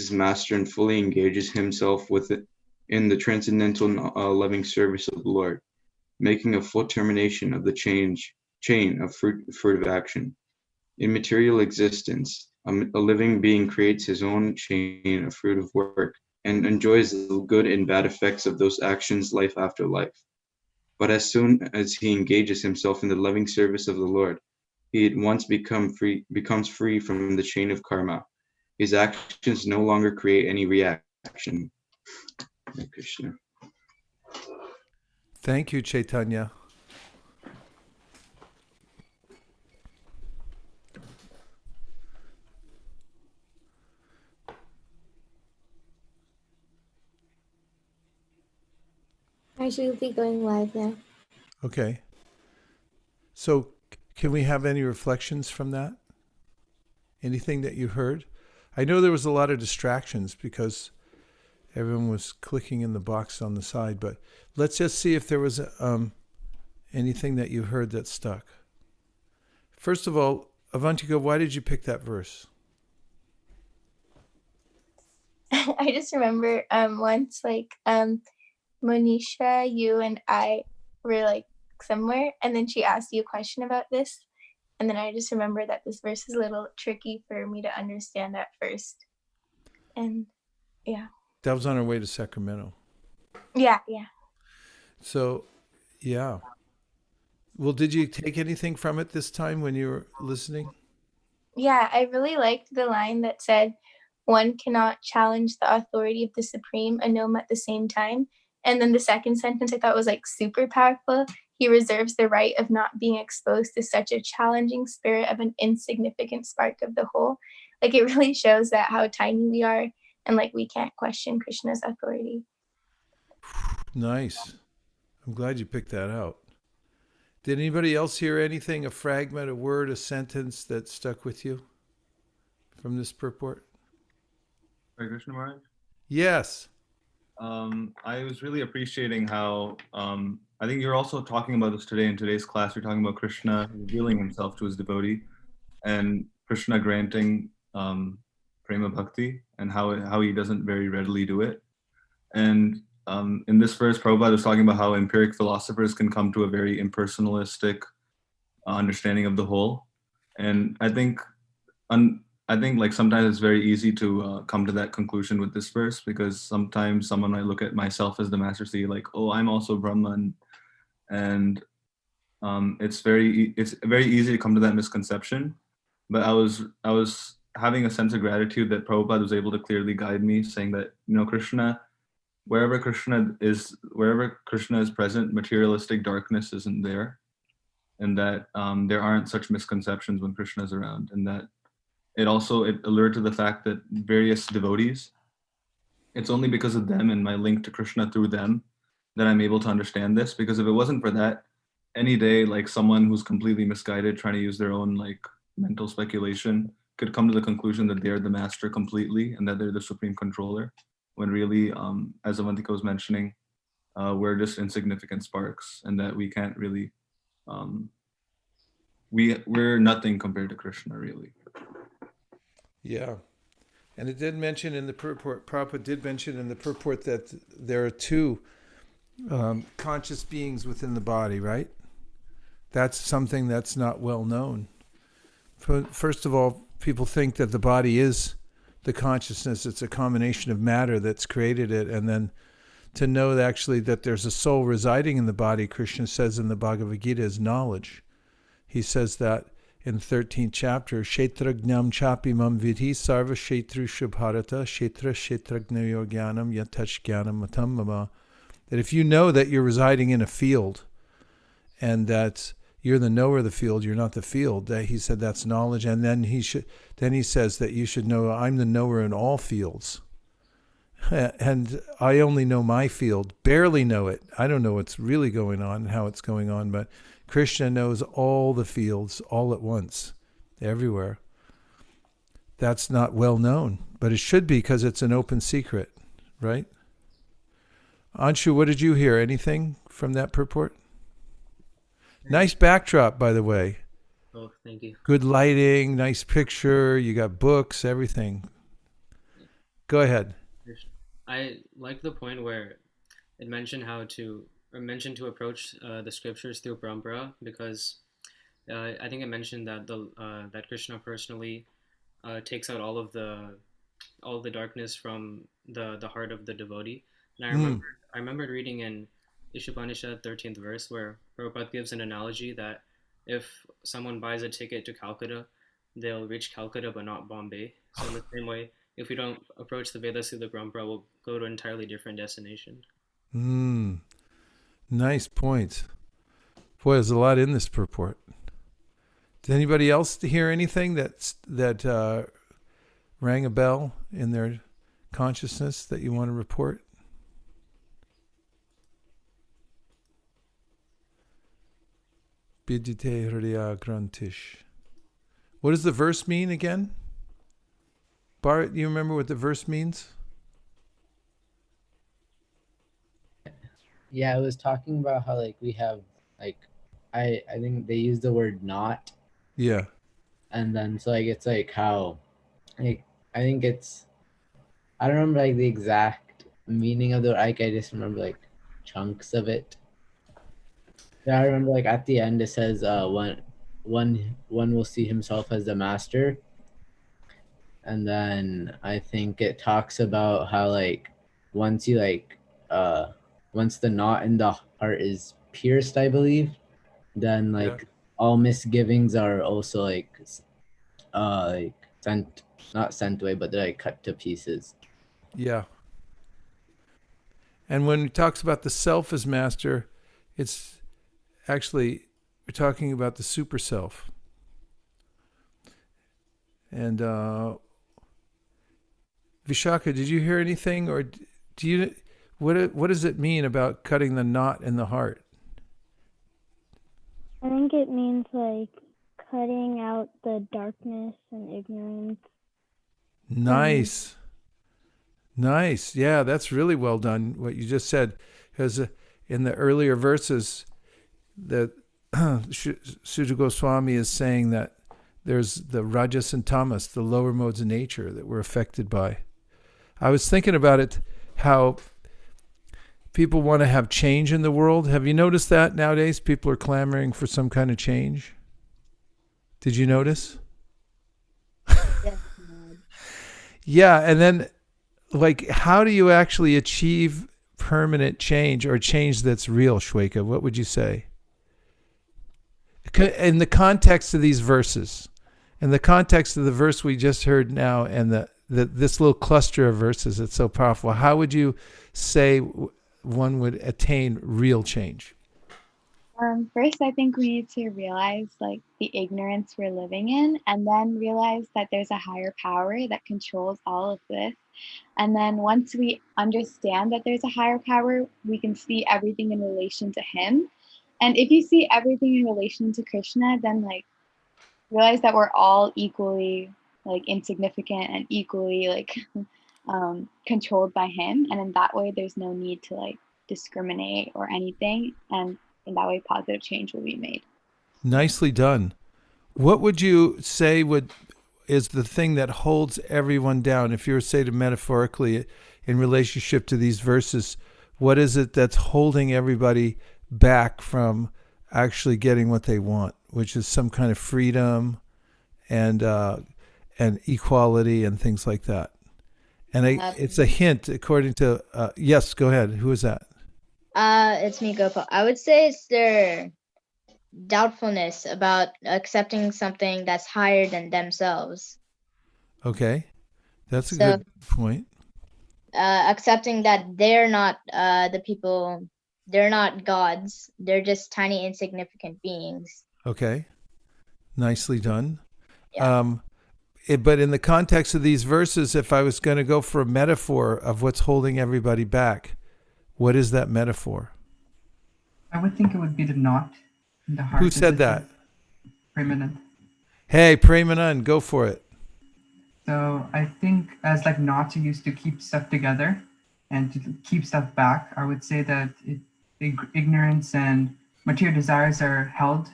his master and fully engages himself with it in the transcendental loving service of the Lord, making a full termination of the chain of fruitive action. In material existence, a living being creates his own chain of fruitive work and enjoys the good and bad effects of those actions life after life. But as soon as he engages himself in the loving service of the Lord, he at once becomes free from the chain of karma. His actions no longer create any reaction. Hare Krishna. Thank you, Caitanya. I should be going live now. Okay. So can we have any reflections from that? Anything that you heard? I know there was a lot of distractions because everyone was clicking in the box on the side, but let's just see if there was anything that you heard that stuck. First of all, Avantika, why did you pick that verse? I just remember once Monisha, you and I were somewhere, and then she asked you a question about this, and then I just remember that this verse is a little tricky for me to understand at first, and yeah. That was on our way to Sacramento. Yeah. So, yeah. Well, did you take anything from it this time when you were listening? Yeah, I really liked the line that said, "One cannot challenge the authority of the Supreme and Gnome at the same time." And then the second sentence I thought was super powerful. He reserves the right of not being exposed to such a challenging spirit of an insignificant spark of the whole. It really shows that how tiny we are, and we can't question Krishna's authority. Nice. I'm glad you picked that out. Did anybody else hear anything, a fragment, a word, a sentence that stuck with you from this purport? Hare Krishna Maharaj? Yes. I was really appreciating how, I think you're also talking about this today in today's class. You're talking about Krishna revealing himself to his devotee and Krishna granting prema bhakti and how he doesn't very readily do it. And in this verse, Prabhupada was talking about how empiric philosophers can come to a very impersonalistic understanding of the whole. And I think sometimes it's very easy to come to that conclusion with this verse, because sometimes someone might look at myself as the master, see oh, I'm also Brahman, and it's very easy to come to that misconception. But I was having a sense of gratitude that Prabhupada was able to clearly guide me, saying that Krishna, wherever Krishna is present, materialistic darkness isn't there, and that there aren't such misconceptions when Krishna is around, and that it allured to the fact that various devotees, it's only because of them and my link to Krishna through them that I'm able to understand this. Because if it wasn't for that, any day, someone who's completely misguided, trying to use their own mental speculation, could come to the conclusion that they're the master completely and that they're the supreme controller, when really, as Avantika was mentioning, we're just insignificant sparks, and that we can't really, we're nothing compared to Krishna, really. Yeah. And it did mention in the purport, Prabhupada did mention in the purport that there are two conscious beings within the body, right? That's something that's not well known. First of all, people think that the body is the consciousness. It's a combination of matter that's created it. And then to know that actually that there's a soul residing in the body, Krishna says in the Bhagavad Gita, is knowledge. He says that in the 13th chapter, Kshetragnam chapi mam vidhi sarva kshetrusha bharata kshetragnayo jnanam yatash jnanam matam mama. That if you know that you're residing in a field and that you're the knower of the field, you're not the field, that he said that's knowledge. And then he says that you should know I'm the knower in all fields. And I only know my field, barely know it. I don't know what's really going on and how it's going on, but Krishna knows all the fields all at once, everywhere. That's not well known, but it should be, because it's an open secret, right? Anshu, what did you hear? Anything from that purport? Nice backdrop, by the way. Oh, thank you. Good lighting, nice picture. You got books, everything. Go ahead. I like the point where it mentioned mentioned to approach the scriptures through Brahmara, because I think it mentioned that that Krishna personally takes out all of the darkness from the heart of the devotee. And I remembered reading in Ishopanishad 13th verse where Prabhupada gives an analogy that if someone buys a ticket to Calcutta, they'll reach Calcutta but not Bombay. So in the same way, if we don't approach the Vedas through the Brahmara, we'll go to an entirely different destination. Nice point. Boy, there's a lot in this purport. Did anybody else hear anything that rang a bell in their consciousness that you want to report? Bidite hriya grantish. What does the verse mean again? Bharat, you remember what the verse means? Yeah, I was talking about how like we have like I think they use the word not. Yeah. And then so like it's like how like I think it's I don't remember like the exact meaning of the like I just remember like chunks of it. Yeah, I remember like at the end it says one will see himself as the master. And then I think it talks about how like once you like once the knot in the heart is pierced, I believe, then like all misgivings are also like sent not sent away, but they're like cut to pieces. Yeah. And when it talks about the self as master, it's actually we're talking about the super self. And Vishaka, did you hear anything, or do you? What does it mean about cutting the knot in the heart? I think it means like cutting out the darkness and ignorance. Nice. Nice. Yeah, that's really well done, what you just said. Because in the earlier verses, that Sutta Goswami is saying that there's the rajas and tamas, the lower modes of nature that we're affected by. I was thinking about it, how people want to have change in the world. Have you noticed that nowadays people are clamoring for some kind of change? Did you notice? Yes, Yeah, and then like how do you actually achieve permanent change or change that's real, Shweka? What would you say? In the context of these verses, in the context of the verse we just heard now and this little cluster of verses, it's so powerful. How would you say one would attain real change? First, I think we need to realize like the ignorance we're living in, and then realize that there's a higher power that controls all of this. And then once we understand that there's a higher power, we can see everything in relation to him. And if you see everything in relation to Krishna, then like realize that we're all equally like insignificant and equally like controlled by him. And in that way, there's no need to like discriminate or anything. And in that way, positive change will be made. Nicely done. What would you say is the thing that holds everyone down? If you were to say to metaphorically in relationship to these verses, what is it that's holding everybody back from actually getting what they want, which is some kind of freedom and equality and things like that? And it's a hint according to, yes, go ahead. Who is that? It's me, Gopal. I would say it's their doubtfulness about accepting something that's higher than themselves. Okay. That's a good point. Accepting that they're not the people, they're not gods. They're just tiny, insignificant beings. Okay. Nicely done. Yeah. But in the context of these verses, if I was going to go for a metaphor of what's holding everybody back, what is that metaphor? I would think it would be the knot in the heart. Who said that? Premanand. Hey, Premanand, go for it. So I think as like knots are used to keep stuff together and to keep stuff back, I would say that ignorance and material desires are held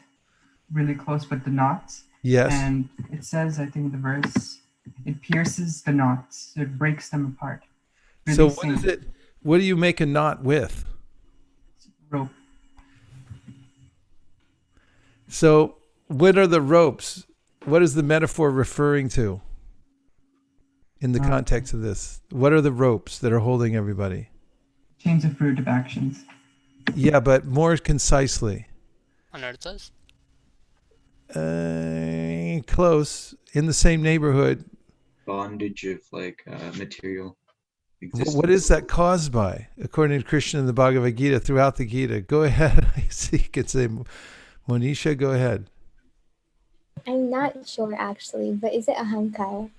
really close with the knots. Yes. And it says, I think the verse, it pierces the knots. It breaks them apart. So what is it? What do you make a knot with? Rope. So what are the ropes? What is the metaphor referring to in the context of this? What are the ropes that are holding everybody? Chains of fruitive actions. Yeah, but more concisely. Anarthas? Close. In the same neighborhood. Bondage of like material. What is that caused by? According to Krishna in the Bhagavad Gita, throughout the Gita. Go ahead. I see you could say, Monisha, go ahead. I'm not sure actually, but is it ahankara?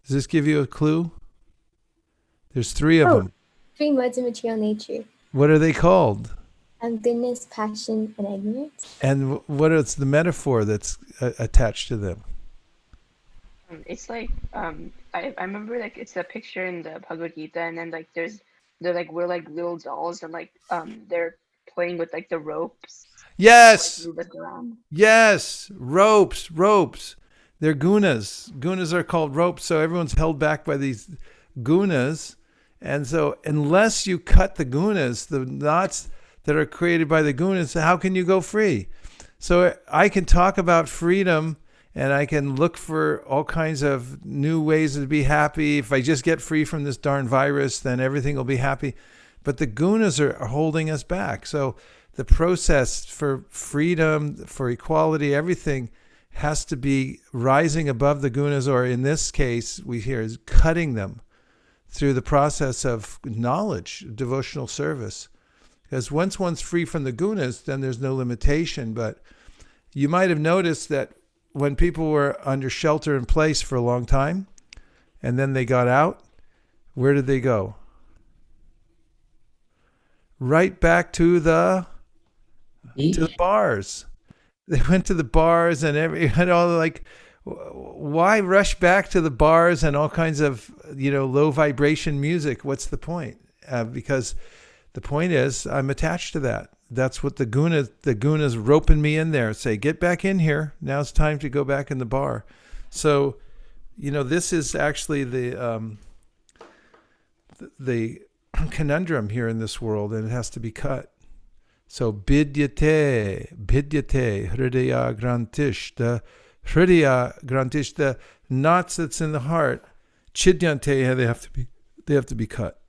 Does this give you a clue? There's 3 of them. 3 modes of material nature. What are they called? Goodness, passion, and ignorance. And what is the metaphor that's attached to them? It's like I remember like it's a picture in the Bhagavad Gita, and then like they're like we're like little dolls, and like they're playing with like the ropes. Yes. Like, move us around. Yes. Ropes. They're gunas. Gunas are called ropes. So everyone's held back by these gunas. And so unless you cut the gunas, the knots that are created by the gunas, how can you go free? So I can talk about freedom, and I can look for all kinds of new ways to be happy. If I just get free from this darn virus, then everything will be happy. But the gunas are holding us back. So the process for freedom, for equality, everything has to be rising above the gunas, or in this case, we hear is cutting them through the process of knowledge, devotional service. Because once one's free from the gunas, then there's no limitation. But you might have noticed that when people were under shelter in place for a long time, and then they got out, where did they go? Right back to the bars. They went to the bars and all like, why rush back to the bars and all kinds of, low vibration music? What's the point? Because the point is I'm attached to that. That's what the gunas roping me in there. Say, get back in here. Now it's time to go back in the bar. So, this is actually the conundrum here in this world, and it has to be cut. So bidyate, hridaya grantish, the hridaya grantish, the knots that's in the heart, chidyante, they have to be cut.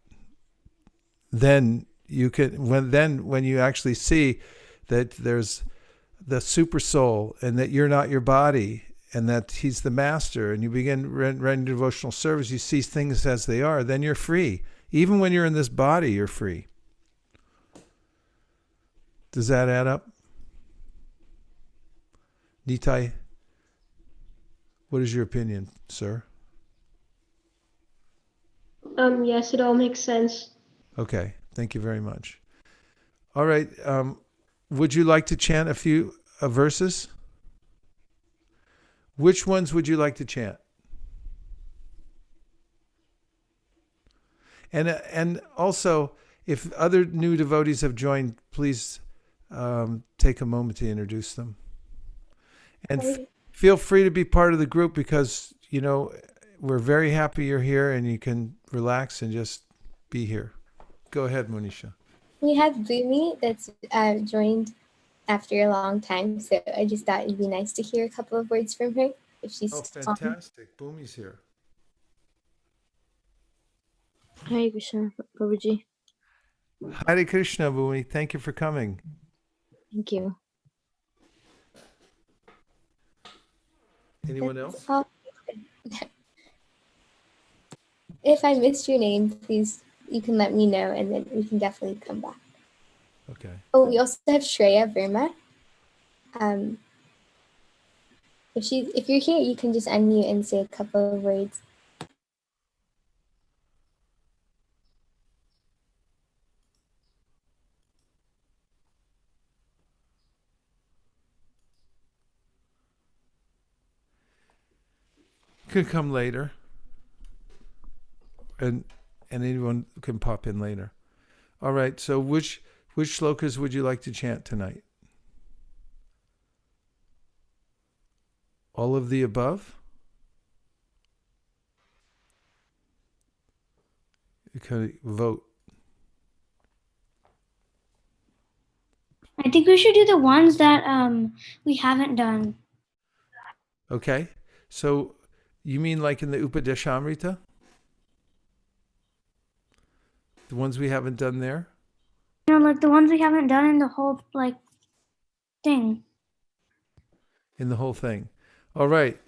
Then you can, when you actually see that there's the super soul, and that you're not your body, and that he's the master, and you begin rendering devotional service, you see things as they are, then you're free. Even when you're in this body, you're free. Does that add up? Nitai, what is your opinion, sir? Yes, it all makes sense. Okay, thank you very much. All right, would you like to chant a few verses? Which ones would you like to chant? And also, if other new devotees have joined, please take a moment to introduce them. And feel free to be part of the group, because, we're very happy you're here, and you can relax and just be here. Go ahead, Monisha. We have Bhumi that's joined after a long time, so I just thought it'd be nice to hear a couple of words from her if she's on. Fantastic. Bhumi's here. Hare Krishna, Prabhuji. Hare Krishna, Bhumi. Thank you for coming. Thank you. Anyone else? If I missed your name, please, you can let me know, and then we can definitely come back. Okay. Oh, we also have Shreya Verma. If you're here, you can just unmute and say a couple of words. Could come later, and anyone can pop in later. All right. So which shlokas would you like to chant tonight? All of the above? You can vote. I think we should do the ones that we haven't done. Okay. So you mean like in the Upadeshamrita? The ones we haven't done there? You know, like the ones we haven't done in the whole like thing. In the whole thing. All right.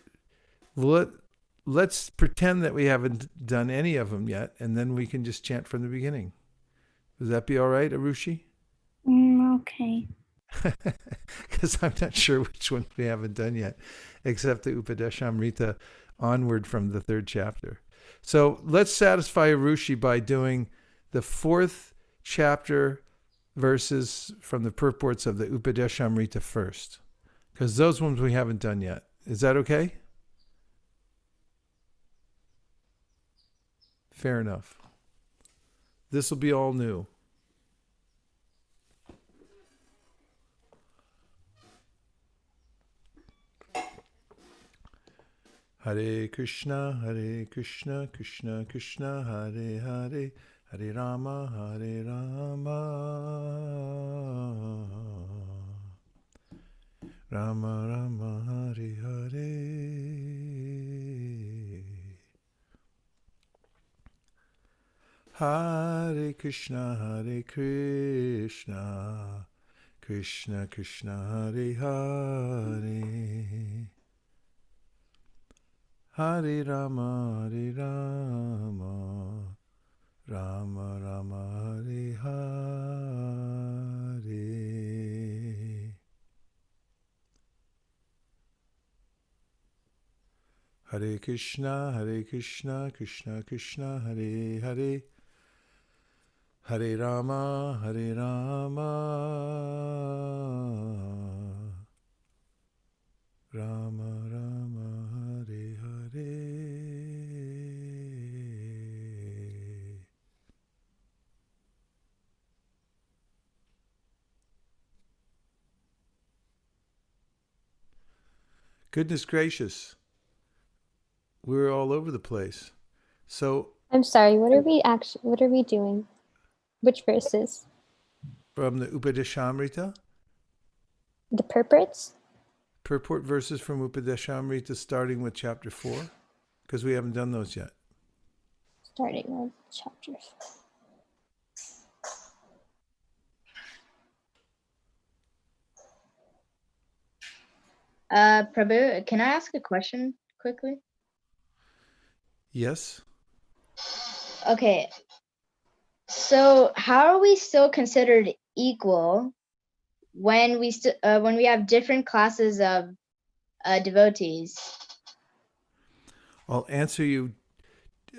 Let's pretend that we haven't done any of them yet, and then we can just chant from the beginning. Would that be all right, Arushi? Okay. Because I'm not sure which ones we haven't done yet, except the Upadeshamrita onward from the 3rd chapter. So let's satisfy Arushi by doing the 4th chapter verses from the purports of the Upadeshamrita first, because those ones we haven't done yet. Is that okay? Fair enough. This will be all new. Hare Krishna, Krishna Krishna, Hare Hare, Hare Rama, Hare Rama, Rama Rama, Hare Hare. Hare Krishna, Krishna Krishna, Hare Hare. Hare Rama, Rama Rama, Hare Hare. Hare Krishna, Krishna Krishna, Hare Hare. Hare Rama, Rama Rama, Hare Hare. Goodness gracious. We're all over the place. So I'm sorry, what are we doing? Which verses? from the Upadeshamrita? The purports? Purport verses from Upadeshamrita starting with chapter 4, because we haven't done those yet. Starting with chapter 4. Prabhu, can I ask a question quickly? Yes. Okay. So how are we still considered equal when we have different classes of devotees? I'll answer you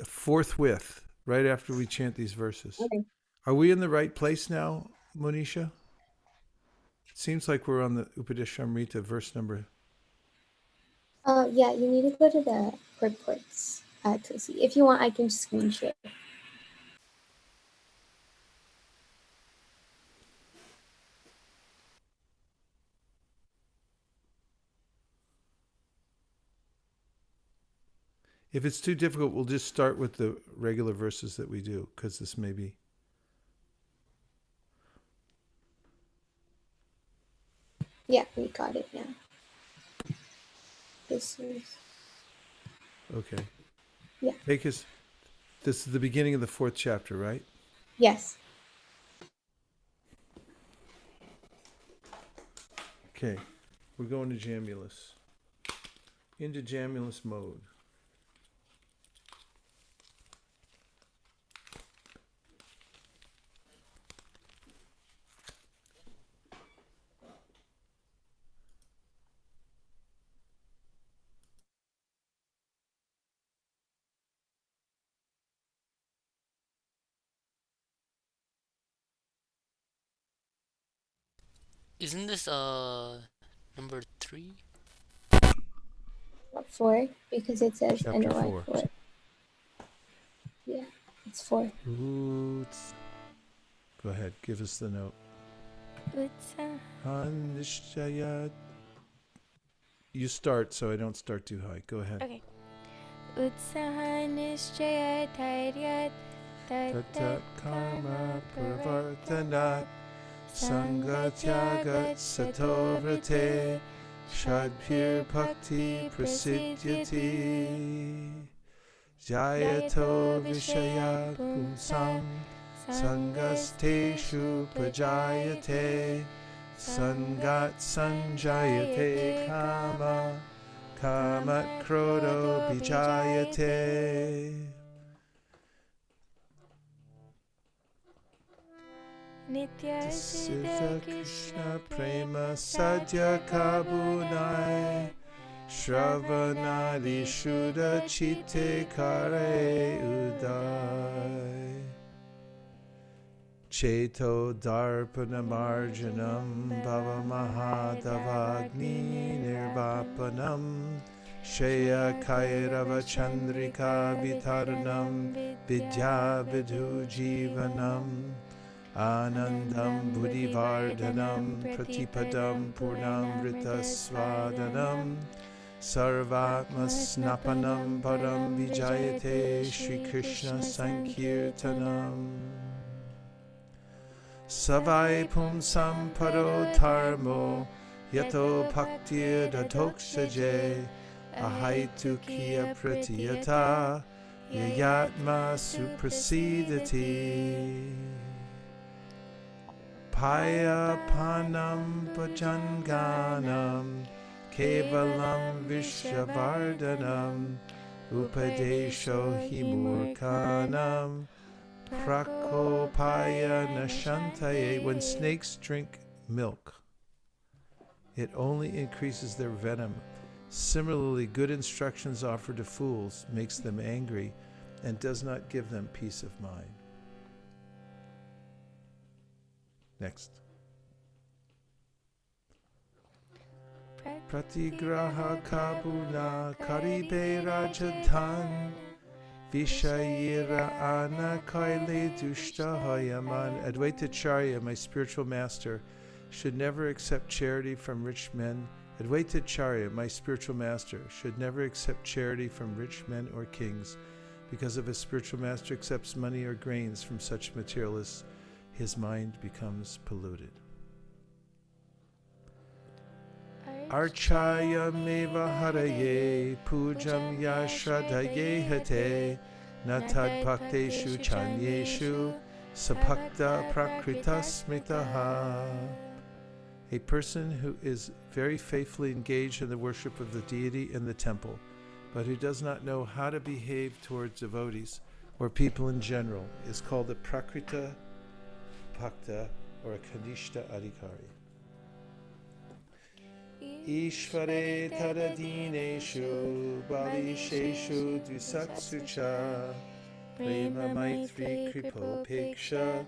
forthwith, right after we chant these verses. Okay. Are we in the right place now, Monisha? It seems like we're on the Upadeshamrita verse number. Yeah, you need to go to the purports to see. If you want, I can screen share. If it's too difficult, we'll just start with the regular verses that we do, because this may be. Yeah, we got it now. This is. Okay. Yeah. This is the beginning of the 4th chapter, right? Yes. Okay. We're going to Jamulus. Into Jamulus mode. Isn't this number 3? 4, because it says Chapter NOI 4. 4. Yeah, it's 4. Oops. Go ahead, give us the note. Anishayat you start so I don't start too high. Go ahead. Okay. Utsaha nishchaya dhairyat Tatat karma pravartanat sangatyagat satovrate shadbhir bhakti prasidyati jayato vishaya pumsam sangasteshu prajayate sangat sanjayate kama kamat krodo bijayate. Nitya Siddha Krishna Prema Sadhya Kabunai Shravanadi Shuddha Chitte Kare Udai Cheto Darpana Marjanam Bhava Mahadavagni Nirvapanam Shaya Kairava Chandrika Vitaranam Vidya Vidhu Jivanam Anandam Buddhivardhanam Pratipadam Purnamrita Svadanam Sarvatma Snapanam Param Vijayate Shri Krishna Sankirtanam Savai Pumsam Paro Dharmo Yato Bhaktir Datoksaje Ahaitukiya Pratiyata Yayatma Suprasidati Paya Panam Pajanganam Kevalam Vishavardhanam Upadesho Himurkanam Prakopaya Nashantaye. When snakes drink milk, it only increases their venom. Similarly, good instructions offered to fools makes them angry and does not give them peace of mind. Next. Pratigraha kabuna karibe rajadhan vishayira anakaile dushtahayaman. Advaitacharya, my spiritual master, should never accept charity from rich men. Advaitacharya, my spiritual master, should never accept charity from rich men or kings, because if a spiritual master accepts money or grains from such materialists, his mind becomes polluted. Archaya meva haraye pujam yashradhaye hate natad bhakteshu chanyeshu sapakta prakrita smritaha. A person who is very faithfully engaged in the worship of the deity in the temple, but who does not know how to behave towards devotees or people in general, is called a prakrita bhakta or a kanishta adhikari. Ishvare taradineshu balisheshu dvisatsucha prema maitri kripo peksha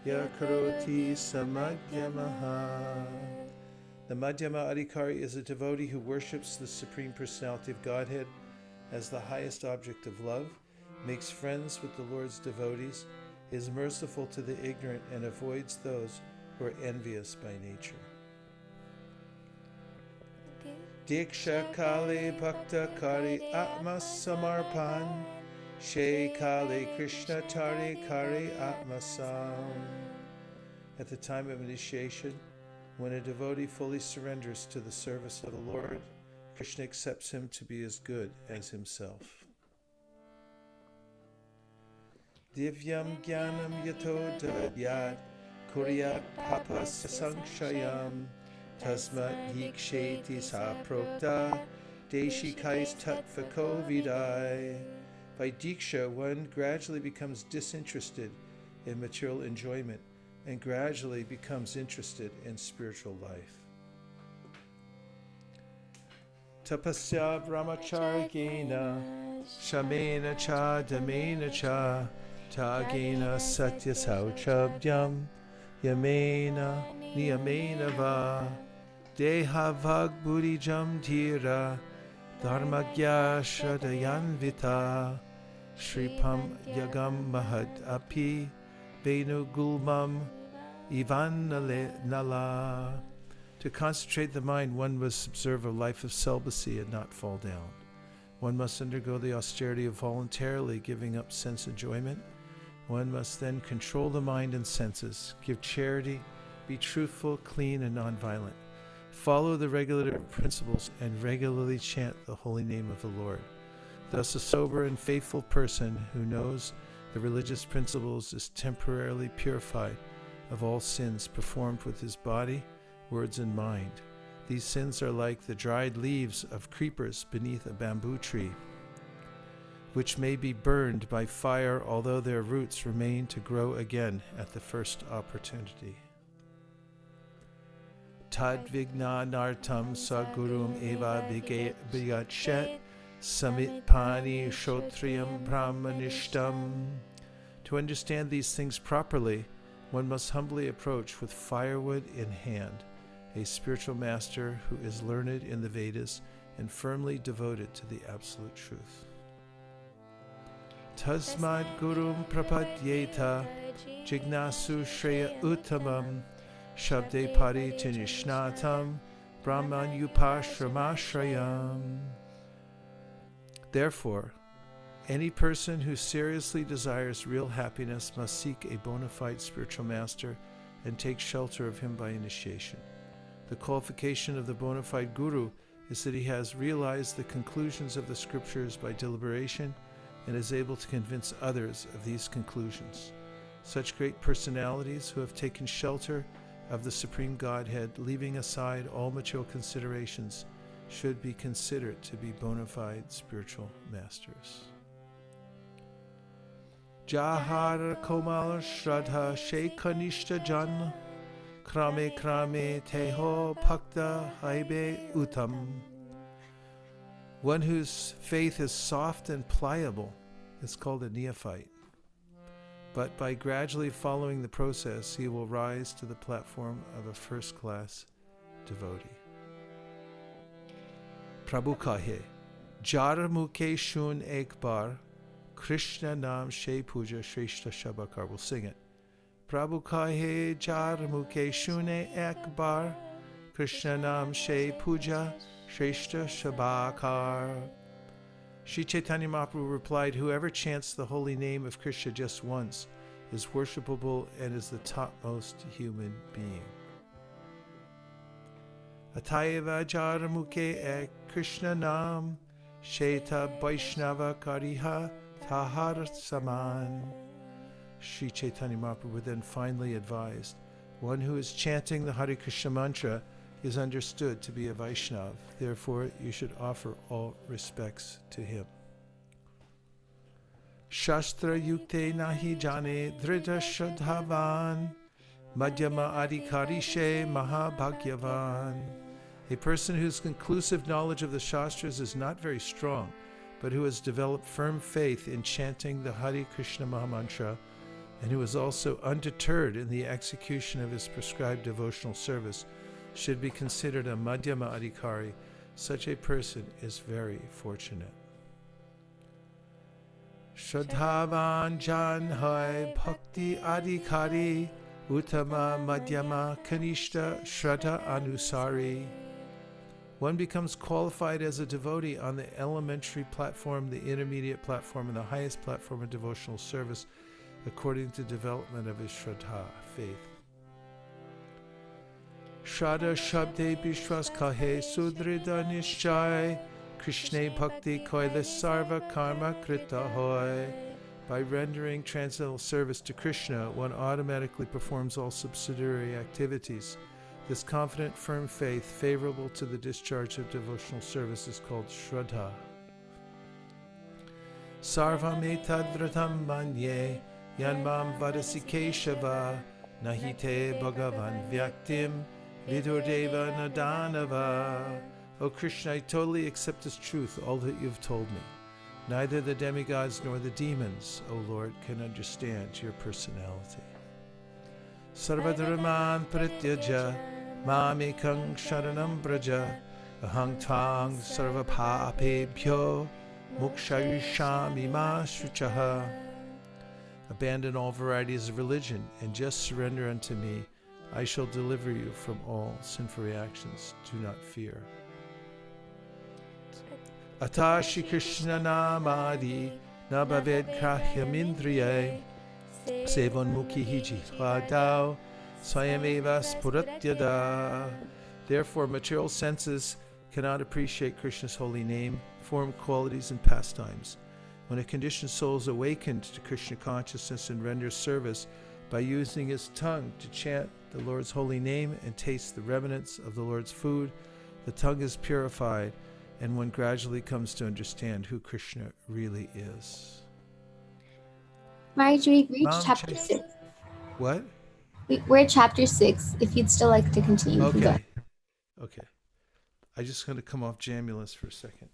yakaroti samadhyamaha. The Madhyama Adhikari is a devotee who worships the Supreme Personality of Godhead as the highest object of love, makes friends with the Lord's devotees, is merciful to the ignorant, and avoids those who are envious by nature. Diksha Kale Bhakta Kari Atma Samarpan She Kale Krishna Tare Kari Atma Sam. At the time of initiation, when a devotee fully surrenders to the service of the Lord, Krishna accepts him to be as good as himself. Divyam Jnanam Yato Dadyat Kuryat Papa Sankshayam Tasmat Yiksheti Saprokta Deshikais Tatvako Vidai. By Diksha, one gradually becomes disinterested in material enjoyment and gradually becomes interested in spiritual life. Tapasya brahmachargena shamena cha damena cha tagena satya sauchabdyam yamena niyamena va deha vag buddhijam dhira dharmagya shadayanvita shripam yagam mahad api Venu Gulmam Ivan Nala. To concentrate the mind, one must observe a life of celibacy and not fall down. One must undergo the austerity of voluntarily giving up sense enjoyment. One must then control the mind and senses, give charity, be truthful, clean, and nonviolent. Follow the regulative principles and regularly chant the holy name of the Lord. Thus a sober and faithful person who knows the religious principles is temporarily purified of all sins performed with his body, words, and mind. These sins are like the dried leaves of creepers beneath a bamboo tree, which may be burned by fire, although their roots remain to grow again at the first opportunity. Tad vignanartam sagurum eva bigatshet samit pani shotriyam brahmanishtam. To understand these things properly, one must humbly approach with firewood in hand a spiritual master who is learned in the Vedas and firmly devoted to the absolute truth. Tasmad gurum prapadyeta jignasu shreya uttamam shabde pari tinishnatam brahman upashramashrayam. Therefore, any person who seriously desires real happiness must seek a bona fide spiritual master and take shelter of him by initiation. The qualification of the bona fide guru is that he has realized the conclusions of the scriptures by deliberation and is able to convince others of these conclusions. Such great personalities who have taken shelter of the Supreme Godhead, leaving aside all material considerations, should be considered to be bona fide spiritual masters. Jahar Komal Shraddha Shekanishta Janna Krame Krame Teho Pakta Haibe Uttam. One whose faith is soft and pliable is called a neophyte. But by gradually following the process, he will rise to the platform of a first-class devotee. Prabhu kahe, jar mukhe shun ek bar, Krishna naam she puja shreshta shabakar. We'll sing it. Prabhu kahe jar mukhe shun ek bar, Krishna naam she puja shreshta shabakar. Sri Caitanya-Caritāmṛta replied, whoever chants the holy name of Krishna just once is worshipable and is the topmost human being. Atayava jaramukhe ek Krishna nam sheta Vaishnava kariha tahar saman. Sri Caitanya-Caritāmṛta would then finally advised, one who is chanting the Hare Krishna mantra is understood to be a Vaishnav. Therefore, you should offer all respects to him. Shastra yukte nahi jane dhrita shraddhavan madhyama adhikarishe mahabhagyavan. A person whose conclusive knowledge of the Shastras is not very strong, but who has developed firm faith in chanting the Hare Krishna Mahamantra, and who is also undeterred in the execution of his prescribed devotional service, should be considered a Madhyama Adhikari. Such a person is very fortunate. Shraddhavan Jan Hai Bhakti Adhikari Uttama Madhyama Kanishta Shraddha Anusari. One becomes qualified as a devotee on the elementary platform, the intermediate platform, and the highest platform of devotional service according to development of his Shraddha, faith. Shraddha Shabde Bishwas Kahe Sudrida Nishchai Krishna Bhakti Koila Sarva Karma Krita Hoy. By rendering transcendental service to Krishna, one automatically performs all subsidiary activities. This confident, firm faith, favorable to the discharge of devotional service, is called Shraddha. Sarvam etadvratam manye yanmam Vaisesika nahite bhagavan vyaktim vidurdeva nadanava. O Krishna, I totally accept as truth all that you have told me. Neither the demigods nor the demons, O Lord, can understand your personality. Sarvadharaman prityaja mamekang sharanam braja ahang tvang sarvapapebhyo mukshayishami ma shuchaha. Abandon all varieties of religion and just surrender unto me. I shall deliver you from all sinful reactions. Do not fear. Atashi Krishna namadi nabaved krahyamindriye sevon mukhi jihvadao swayameva spuratyada. Therefore, material senses cannot appreciate Krishna's holy name, form, qualities, and pastimes. When a conditioned soul is awakened to Krishna consciousness and renders service by using his tongue to chant the Lord's holy name and taste the remnants of the Lord's food, the tongue is purified, and one gradually comes to understand who Krishna really is. Marjorie, we've reached chapter 6. What? We're at chapter 6. If you'd still like to continue, we can go. Okay. I'm just going to come off Jamulus for a second.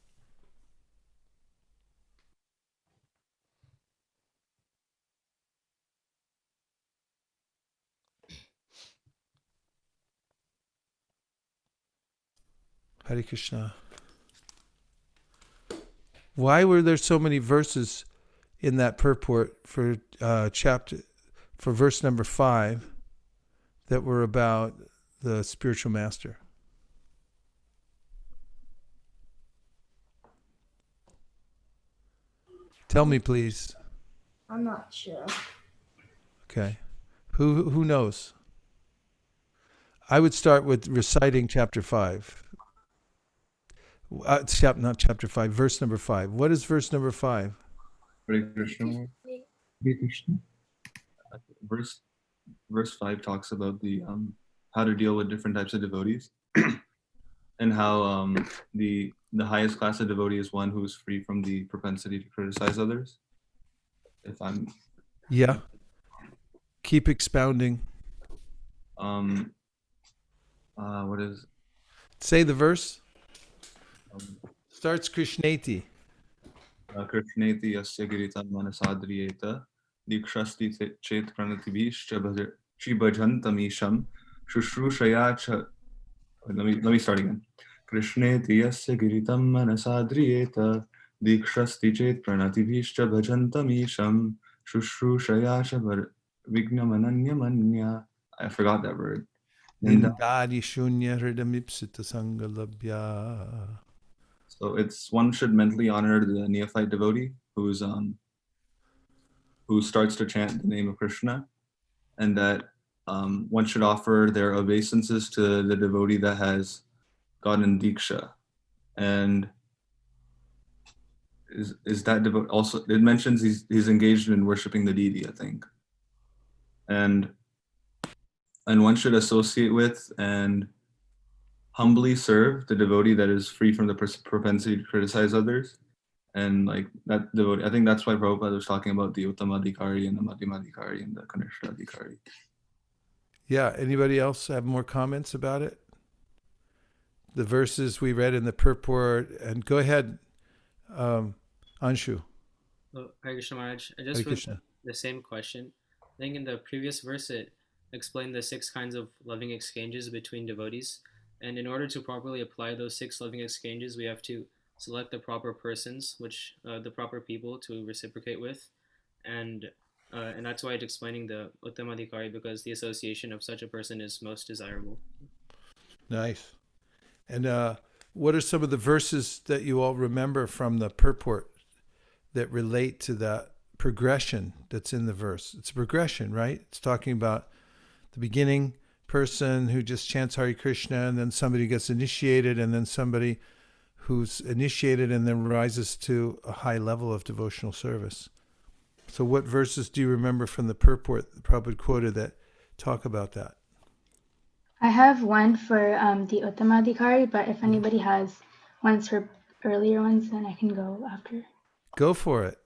Hare Krishna. Why were there so many verses in that purport for verse number 5 that were about the spiritual master? Tell me, please. I'm not sure. Okay. Who knows? I would start with reciting chapter 5. Not chapter 5, verse number 5. What is verse number 5? Hare Krishna. Hare Krishna. Verse 5 talks about the how to deal with different types of devotees, and how the highest class of devotee is one who is free from the propensity to criticize others. Yeah. Keep expounding. What is? Say the verse. Starts Krishneti. Krishneti yasya giritam manasadriyeta dikshasti chet pranatibhishcha bhajantamisham shushrusaya cha. Let me start again. Krishneti yasya giritam manasadriyeta dikshasti chet pranatibhishcha bhajantamisham shushrusaya cha vignamananyamanya. I forgot that word. Nindadi shunya hridamipsita sangalabhya. So it's one should mentally honor the neophyte devotee who starts to chant the name of Krishna, and that one should offer their obeisances to the devotee that has gotten diksha. And is that devotee also? It mentions he's engaged in worshiping the deity, I think. And one should associate with and humbly serve the devotee that is free from the propensity to criticize others. And like that devotee, I think that's why Prabhupada was talking about the Uttamadhikari and the Madhyamadhikari and the Kanishthadhikari. Yeah, anybody else have more comments about it? The verses we read in the purport, and go ahead, Anshu. Hare Krishna Maharaj, I just want the same question. I think in the previous verse it explained the 6 kinds of loving exchanges between devotees. And in order to properly apply those 6 loving exchanges, we have to select the proper persons, the proper people to reciprocate with. And that's why it's explaining the Uttamadhikari, because the association of such a person is most desirable. Nice. And what are some of the verses that you all remember from the purport that relate to that progression that's in the verse? It's a progression, right? It's talking about the beginning person who just chants Hare Krishna, and then somebody gets initiated, and then somebody who's initiated and then rises to a high level of devotional service. So what verses do you remember from the purport that Prabhupada quoted that talk about that? I have one for the Uttamadhikari, but if anybody has ones for earlier ones, then I can go after. Go for it.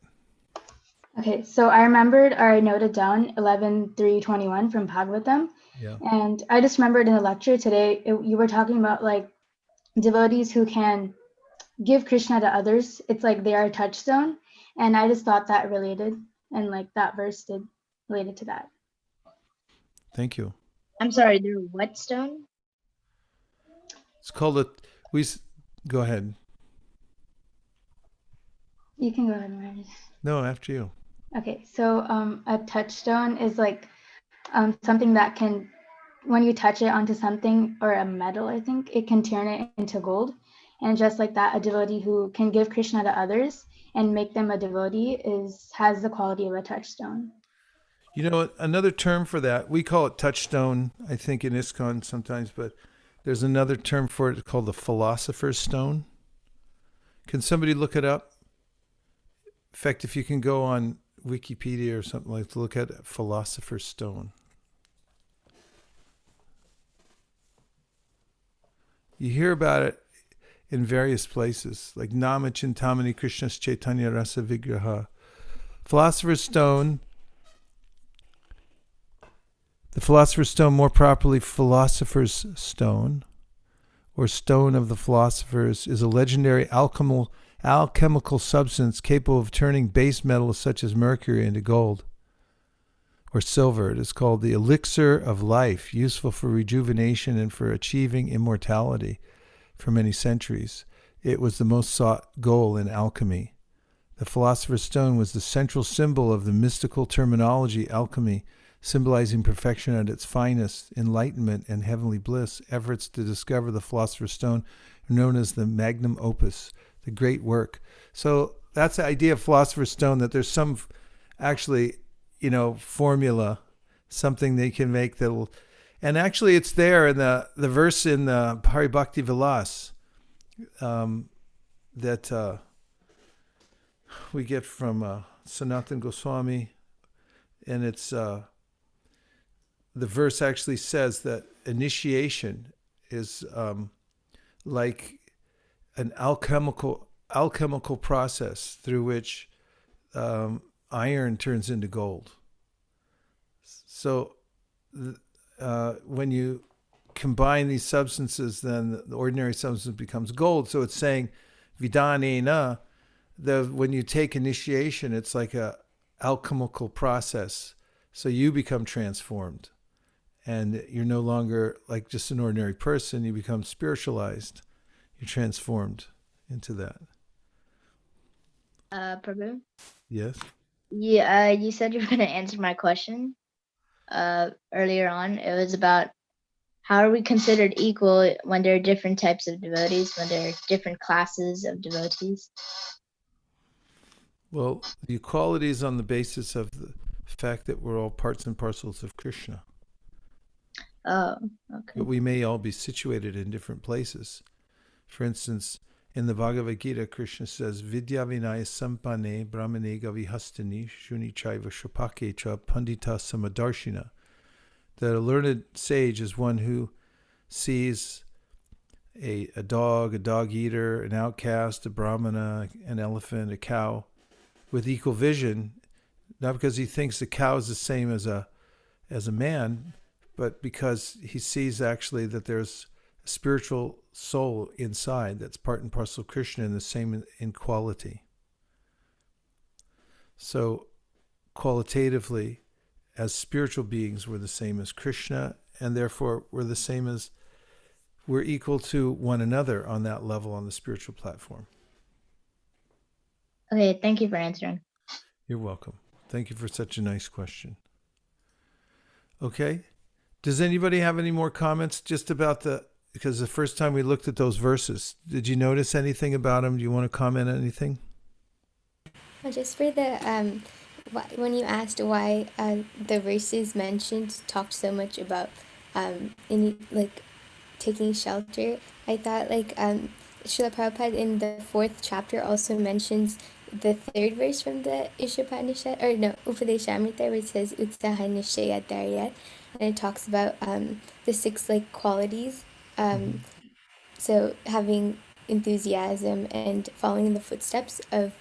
Okay, so I remembered, or I noted down 11.3.21 from Bhagavatam. Yeah. And I just remembered in the lecture today, you were talking about like devotees who can give Krishna to others. It's like they are a touchstone. And I just thought that related, and like that verse did related to that. Thank you. I'm sorry, they're what stone? It's called go ahead. You can go ahead, Mary. No, after you. Okay, so a touchstone is like something that can when you touch it onto something or a metal, I think it can turn it into gold. And just like that, a devotee who can give Krishna to others and make them a devotee has the quality of a touchstone. You know, another term for that, we call it touchstone, I think, in ISKCON sometimes, but there's another term for it called the philosopher's stone. Can somebody look it up? In fact, if you can go on Wikipedia or something like to look at philosopher's stone. You hear about it in various places, like Nama Chintamani Krishna's Chaitanya Rasa Vigraha. Philosopher's stone, the philosopher's stone, more properly philosopher's stone, or stone of the philosophers, is a legendary alchemical substance capable of turning base metals such as mercury into gold or silver. It is called the elixir of life, useful for rejuvenation and for achieving immortality for many centuries. It was the most sought goal in alchemy. The philosopher's stone was the central symbol of the mystical terminology alchemy, symbolizing perfection at its finest, enlightenment and heavenly bliss. Efforts to discover the philosopher's stone are known as the magnum opus, the great work. So that's the idea of philosopher's stone, that there's some actually, formula, something they can make that'll, and actually it's there in the verse in the Hari Bhakti Vilas that we get from Sanatana Goswami, and it's the verse actually says that initiation is like an alchemical process through which iron turns into gold. So when you combine these substances, then the ordinary substance becomes gold. So it's saying vidanena, when you take initiation, it's like a alchemical process. So you become transformed, and you're no longer like just an ordinary person. You become spiritualized. You're transformed into that. Prabhu? Yes? Yeah, you said you were going to answer my question earlier on. It was about how are we considered equal when there are different types of devotees, when there are different classes of devotees? Well, the equality is on the basis of the fact that we're all parts and parcels of Krishna. Oh, okay. But we may all be situated in different places. For instance, in the Bhagavad Gita, Krishna says, Vidya vinaya sampane brahmane gavihastani shuni chaiva shapake cha pandita samadarshina. That a learned sage is one who sees a dog, a dog eater, an outcast, a brahmana, an elephant, a cow, with equal vision, not because he thinks the cow is the same as a man, but because he sees actually that there's a spiritual soul inside that's part and parcel of Krishna and the same in quality. So qualitatively, as spiritual beings, we're the same as Krishna, and therefore we're equal to one another on that level on the spiritual platform. Okay, thank you for answering. You're welcome. Thank you for such a nice question. Okay. Does anybody have any more comments just about because the first time we looked at those verses, did you notice anything about them? Do you want to comment on anything? Well, just for the when you asked why the verses mentioned talked so much about taking shelter, I thought Srila Prabhupada in the 4th chapter also mentions the 3rd verse from the Upadeshamrita, where it says Utsaha Nishaya Daryat, and it talks about the 6 qualities. So having enthusiasm and following in the footsteps of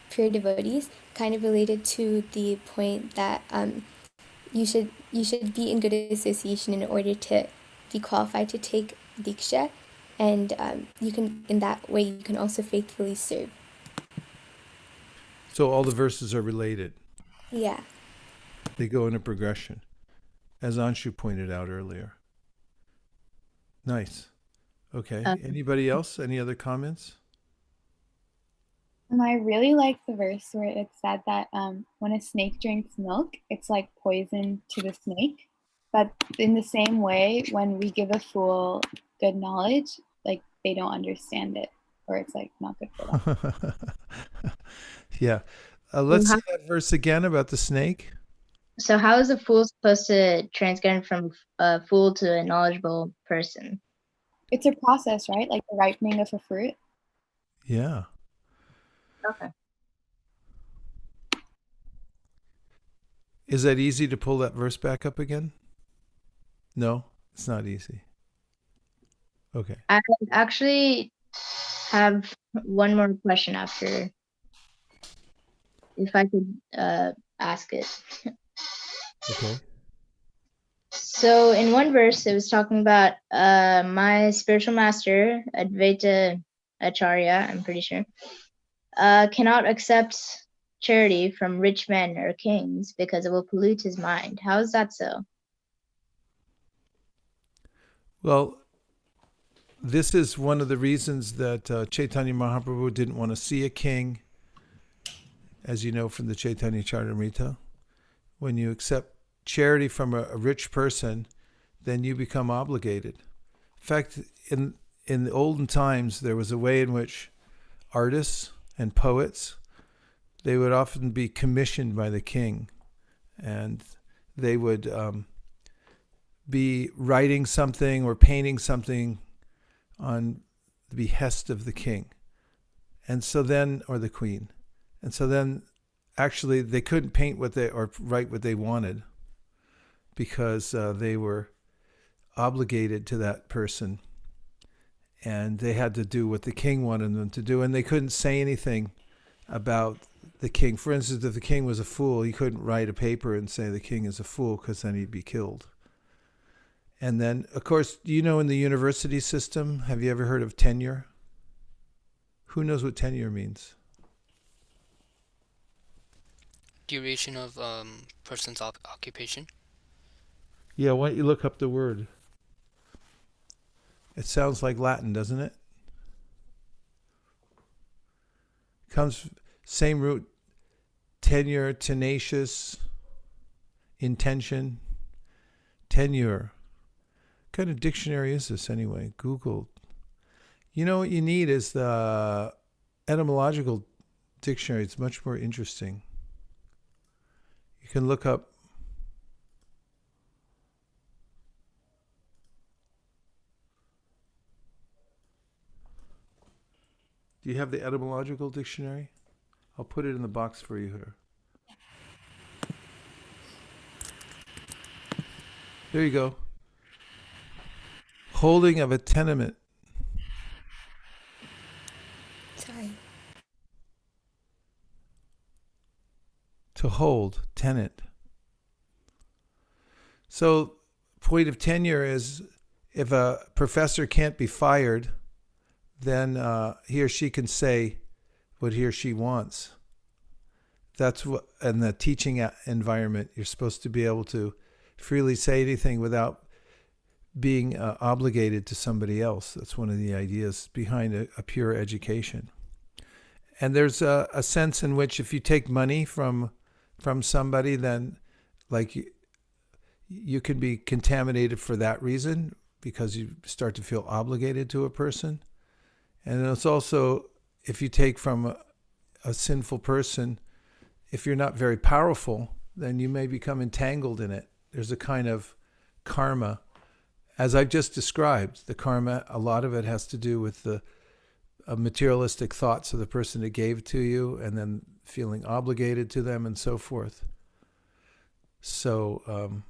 pure devotees, kind of related to the point that you should be in good association in order to be qualified to take Diksha, and you can, in that way, you can also faithfully serve. So all the verses are related. Yeah. They go in a progression, as Anshu pointed out earlier. Nice. Okay. Anybody else? Any other comments? I really like the verse where it said that when a snake drinks milk, it's like poison to the snake. But in the same way, when we give a fool good knowledge, like they don't understand it, or it's like not good for them. Yeah. Let's see that verse again about the snake. So how is a fool supposed to transcend from a fool to a knowledgeable person? It's a process, right? Like the ripening of a fruit. Yeah. Okay. Is that easy to pull that verse back up again? No, it's not easy. Okay. I actually have one more question after, if I could ask it. Okay. So in one verse, it was talking about my spiritual master, Advaita Acharya, I'm pretty sure, cannot accept charity from rich men or kings because it will pollute his mind. How is that so? Well, this is one of the reasons that Chaitanya Mahaprabhu didn't want to see a king, as you know from the Caitanya-Caritāmṛta. When you accept charity from a rich person, then you become obligated. In fact, in the olden times, there was a way in which artists and poets, they would often be commissioned by the king, and they would be writing something or painting something on the behest of the king, and so then, or the queen, and so then actually they couldn't paint or write what they wanted, because they were obligated to that person, and they had to do what the king wanted them to do, and they couldn't say anything about the king. For instance, if the king was a fool, he couldn't write a paper and say the king is a fool, because then he'd be killed. And then, of course, in the university system, have you ever heard of tenure? Who knows what tenure means? Duration of person's occupation. Yeah, why don't you look up the word? It sounds like Latin, doesn't it? Comes same root, tenure, tenacious, intention, tenure. What kind of dictionary is this anyway? Google. What you need is the etymological dictionary. It's much more interesting. You can look up Do you have the etymological dictionary? I'll put it in the box for you here. There you go. Holding of a tenement. Sorry. To hold, tenant. So, point of tenure is if a professor can't be fired, then he or she can say what he or she wants. That's what, in the teaching environment, you're supposed to be able to freely say anything without being obligated to somebody else. That's one of the ideas behind a pure education. And there's a sense in which if you take money from somebody, then like you can be contaminated for that reason, because you start to feel obligated to a person. And it's also, if you take from a sinful person, if you're not very powerful, then you may become entangled in it. There's a kind of karma. As I've just described, the karma, a lot of it has to do with the materialistic thoughts of the person that gave to you, and then feeling obligated to them and so forth. So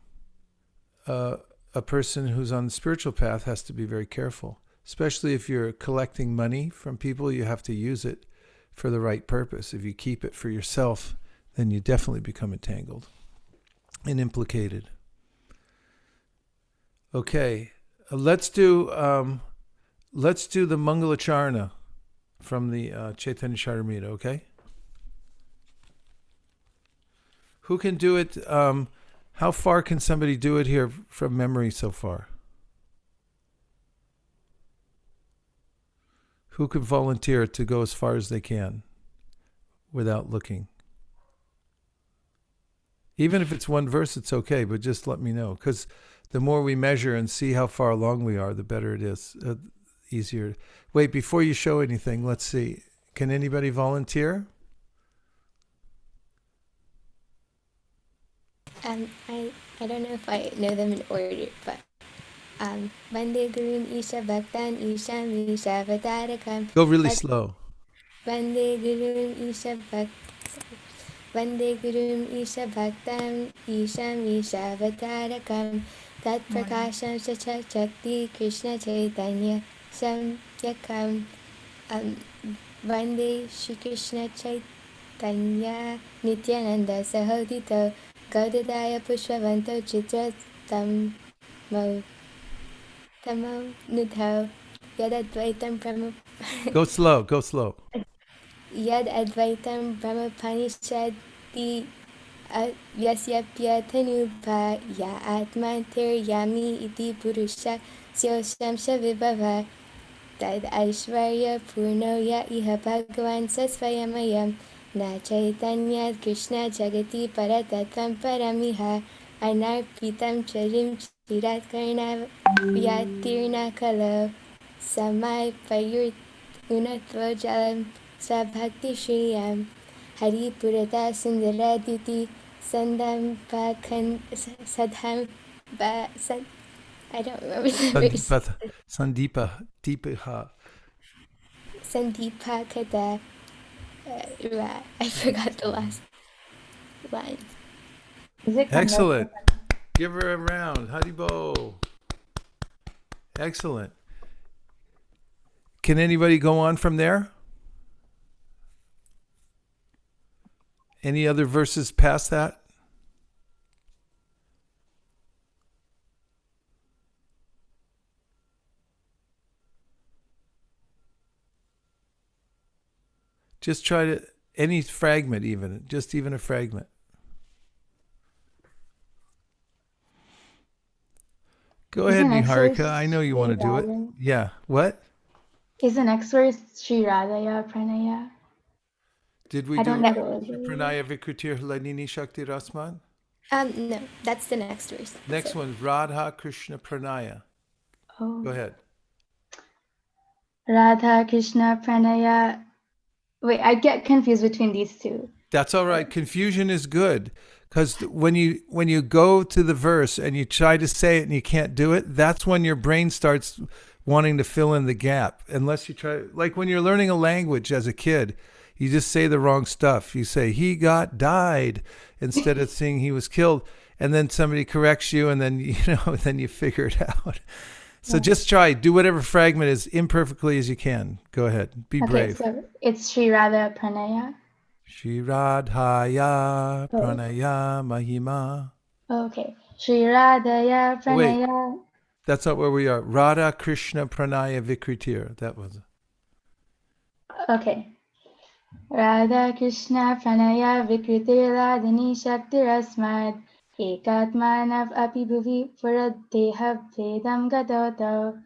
a person who's on the spiritual path has to be very careful. Especially if you're collecting money from people, you have to use it for the right purpose. If you keep it for yourself, then you definitely become entangled and implicated. Okay, let's do the Mangalacharna from the Caitanya-Caritāmṛta, okay? Who can do it? How far can somebody do it here from memory so far? Who can volunteer to go as far as they can without looking? Even if it's one verse, it's okay, but just let me know. Because the more we measure and see how far along we are, the better it is. Easier. Wait, before you show anything, let's see. Can anybody volunteer? I don't know if I know them in order, but Vande Gurun Isha Bhaktan Isha Misha Vatarakam. Go really slow. Vande Gurun Isha Bhaktan. Vande Gurun Isha Bhaktam Isha Misha Vatarakam. Tat Prakasham Sacha Chakti Krishna Chaitanya Samyakam. Vande Shri Krishna Chaitanya Nityananda Sahodito Gaudadaya Pushpavanto Chitra Tamo Nudho Yad Advaitam Brahma. Go slow, go slow. Yad Advaitam Brahma Panishadi Yasyapya Tanupa Ya Atmantir Yami Iti Purusha Syosham Shavibhava Tad Aishvarya Purno Ya Iha Bhagavan Sasvayamayam Na Chaitanya Krishna Jagati Paratatvam Paramiha Anarpitam Charim Chirat Karna Vyatirna Kalo Samai Payurt Unatva Jalam Sabhakti Shriyam Hari Purata Sundaraditi Sandam Pakhan Sadham Sad. I don't remember the verse. Sandeepa. Sandeepa Katha. I forgot the last line. Excellent. Give her a round. Haribo. Excellent. Can anybody go on from there? Any other verses past that? Just try to, any fragment even, just even a fragment. Go ahead, Niharika. I know you want to do it. Yeah. What? Is the next verse Sri Radhaya Pranaya? Did we do Pranaya Vikritir Hladini Shakti Rasman? No, that's the next verse. Next one's Radha Krishna Pranaya. Oh. Go ahead. Radha Krishna Pranaya. Wait, I get confused between these two. That's all right. Confusion is good, because when you go to the verse and you try to say it and you can't do it, that's when your brain starts wanting to fill in the gap. Unless you try, like when you're learning a language as a kid, you just say the wrong stuff. You say he died instead of saying he was killed, and then somebody corrects you, and then then you figure it out. So just try, do whatever fragment as imperfectly as you can. Go ahead, be brave. So it's Sri Radha Pranaya. Shri Radhaya Pranaya Mahima. Okay, Shri Radhaya Pranaya. Wait, that's not where we are. Radha Krishna Pranaya Vikritir. That was. Okay. Radha Krishna Pranaya Vikritir Ladini Shakti Rasmad. Ekatmanav api bhuvi puradeha vedam gadoto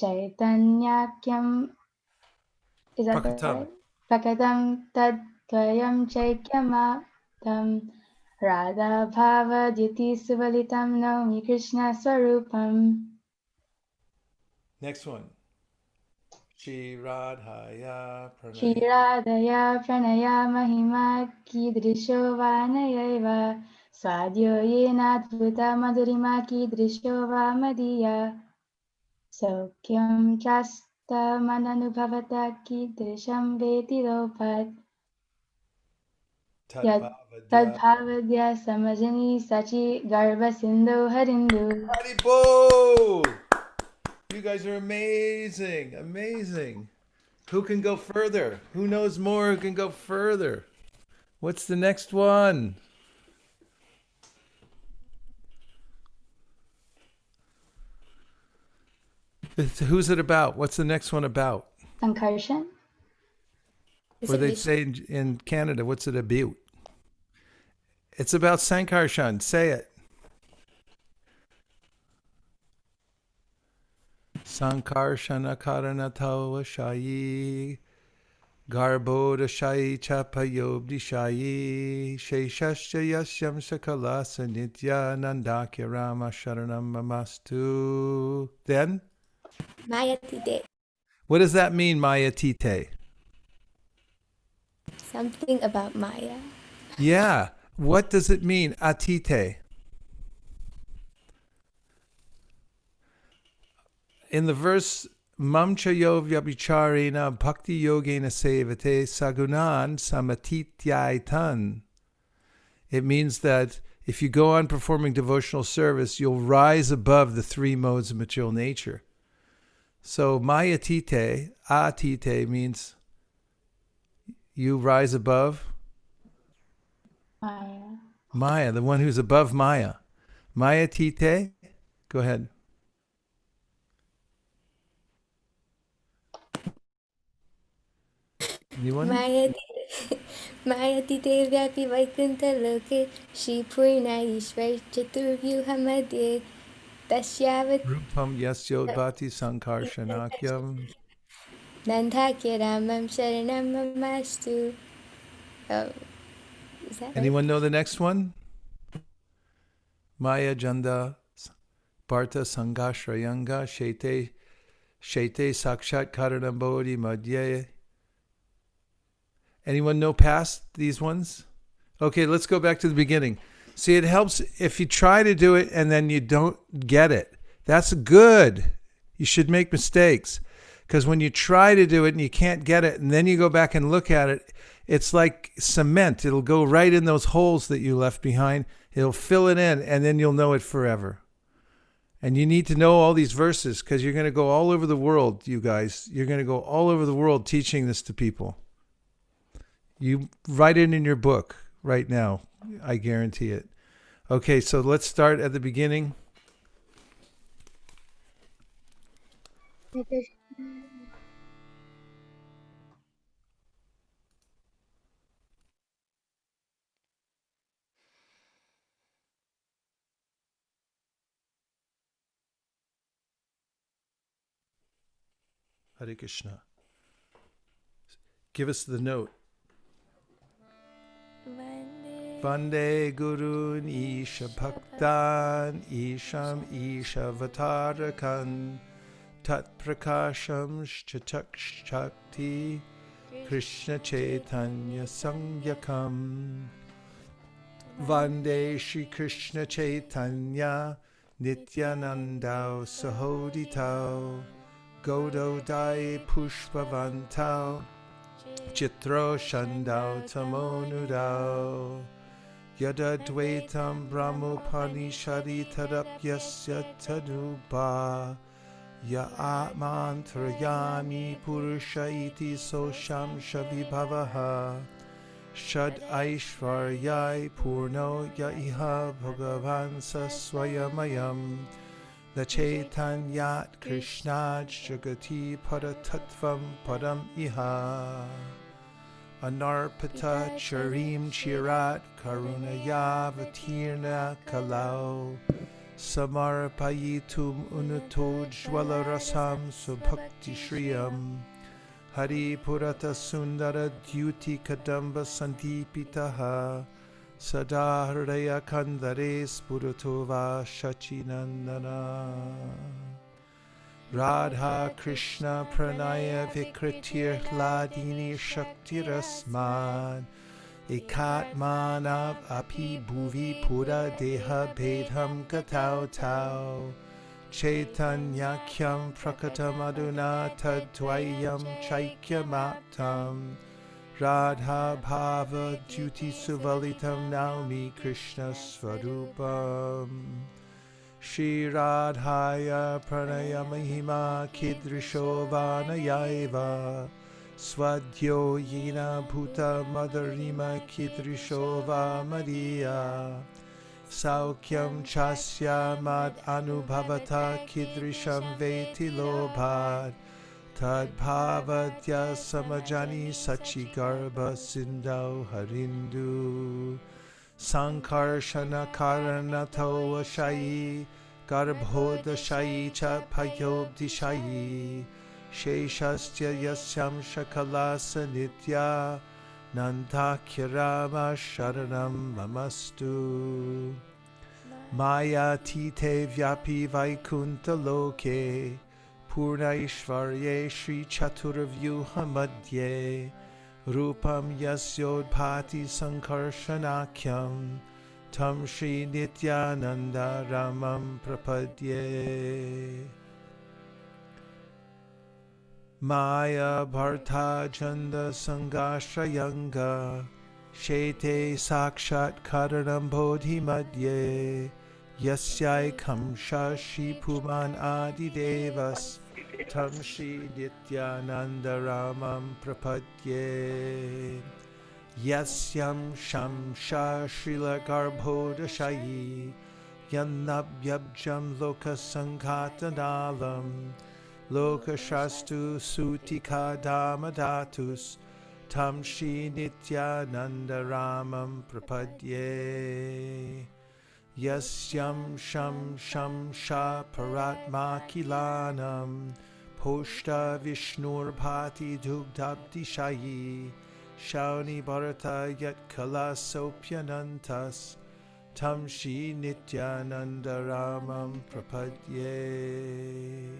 Caitanya-Kyam. Is that right? Pakatam tad tvayam chaikyamatam Radha bhava dhyati suvalitam naumi Krishna swarupam. Next one. Shri Radhaya Pranaya. Shri Radhaya Pranaya Mahima Kidrisho Vanayaiva Swadyo Yenadvuta Madhurima Kidrisho Vamadiya Sokyam Chasta Mananubhavata Kidrisham Vetilopat Tadbhavadya Samajani Sachi Garba Sindhu Harindu. Haribo! You guys are amazing, amazing. Who can go further? Who knows more? Who can go further? What's the next one? Who's it about? What's the next one about? Sankarshan. Or they say in Canada, what's it about? It's about Sankarshan. Say it. Sankarshana Karanatava Shayi Garbhodashayi cha payobdishayi sheshasya yasyam sakalasa nitya nandakya rama sharanam mamastu. Then? Mayatite. What does that mean, Mayatite? Something about Maya. Yeah. What does it mean, atite? In the verse, Mam chayo vyabhicharena bhakti yogena sevate sagunan samatityaitan. It means that if you go on performing devotional service, you'll rise above the three modes of material nature. So mayatite, atite means you rise above Maya. Maya, the one who's above Maya. Mayatite, go ahead. Anyone? Mayatite vyapi vaikunta loke Shri Purna Ishvar Chaturvyuha Madhye Tasyavat Rupam yasyodbhati sankarsanakyam. Nandhakya Ramam Sharanam Mamastu. Is that Anyone know the next one? Maya Janda Bharta Sangashrayanga Shete Sakshat Karanam Bodhi Madhye. Anyone know past these ones? Okay, let's go back to the beginning. See, it helps if you try to do it and then you don't get it. That's good. You should make mistakes. Because when you try to do it and you can't get it, and then you go back and look at it, it's like cement. It'll go right in those holes that you left behind. It'll fill it in, and then you'll know it forever. And you need to know all these verses because you're going to go all over the world, you guys. You're going to go all over the world teaching this to people. You write it in your book right now. I guarantee it. Okay, so let's start at the beginning. Hare Krishna. Give us the note. Vande Gurun Isha Bhaktan Isham Isha Vatarakan Tat Prakasham Shchak Shakti Krishna Chaitanya Sangyakam Vande Shri Krishna Chaitanya Nityanandao Sahoditao Godo Dai Pushpavantao Chitro Shandao Tamonudao Yada Dvaitam Brahmopanishadi Tadapyasya Taduba Ya Atmantrayami Purusha Iti Sosham Shavibhavaha Shad Aishvaryai Purno Ya Iha Bhagavan Saswayamayam The Chaitanyat Krishnad Jagati Padatattvam Padam Iha Anarpata Charim Chirat Karunayavatirna Kalau Samarpayitum Unutojwala Rasam Subhakti Shriyam Hari Purata Sundara Dyuti Kadamba Sandipitaha Sada Hridaya Kandare Spurutova Shachinandana Radha Krishna Pranaya Vikritir Hladini Shaktirasman Ekatmanav Api Bhuvi Pura Deha Bedham Katau Tau Chaitanyakyam Prakatam Aduna Tadvayam Chaikyamatam Radha Bhava Duti Suvalitam Naumi Krishna Swarupam Shri Radhaya Pranayamahima Kidrisho Vanayaiva Swadhyo Yena Bhuta Madarima Kidrisho Vamadiya Saukyam Chasya Mad Anubhavata Kidrisham Veti Lobhat Tad Bhavatya Samajani Sachi Garbha Sindau Harindu Sankarshana Karanato Shayi Garbhodashayi Cha Payobdishayi Sheshastya yasyam shakalasa nitya Nandakirama sharanam mamastu Maya tite vyapi vaikunta loke Purna ishvarye Shri Chaturvyuha madhye Rupam yasyodbhati sankarsanakyam Tam Shri Nityananda Ramam prapadye Maya Bharta Janda Sangashrayanga Shete Sakshat Karanam Bodhi Madhye Yasyai Kamsha Shri Puman Ādi-līlās Tam Shri Nityananda Ramam Prapadye Yasyam Shamsha Srila Garbhodashayi Yannabhyabjam Loka Sankatanalam Loka Shastu Sutika Dhamadatus Tam Shri Nityananda Ramam Prapadye Yasyam Sham Shamsha Paratma Kilanam Poshta Vishnur Bhati Dugdabdi Shayi Shauni Bharata Yat Kala Sopyanantas Tam Shri Nityananda Ramam Prapadye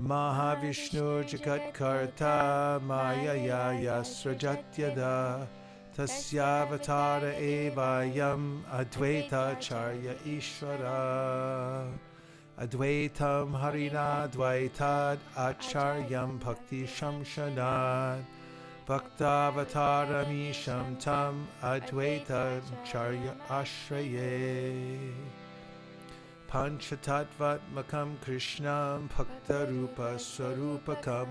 Mahavishnu Jagat Karta Maya Yasrajatyada Tasyavatara Evayam Advaita Charya Ishvara Advaitam Harina Dvaitad Acharyam Bhakti Shamshanad Bhaktavataramisham Tam Advaita Charya Ashraye Panchatattvatmakam Krishnam Bhakta Rupa Swarupakam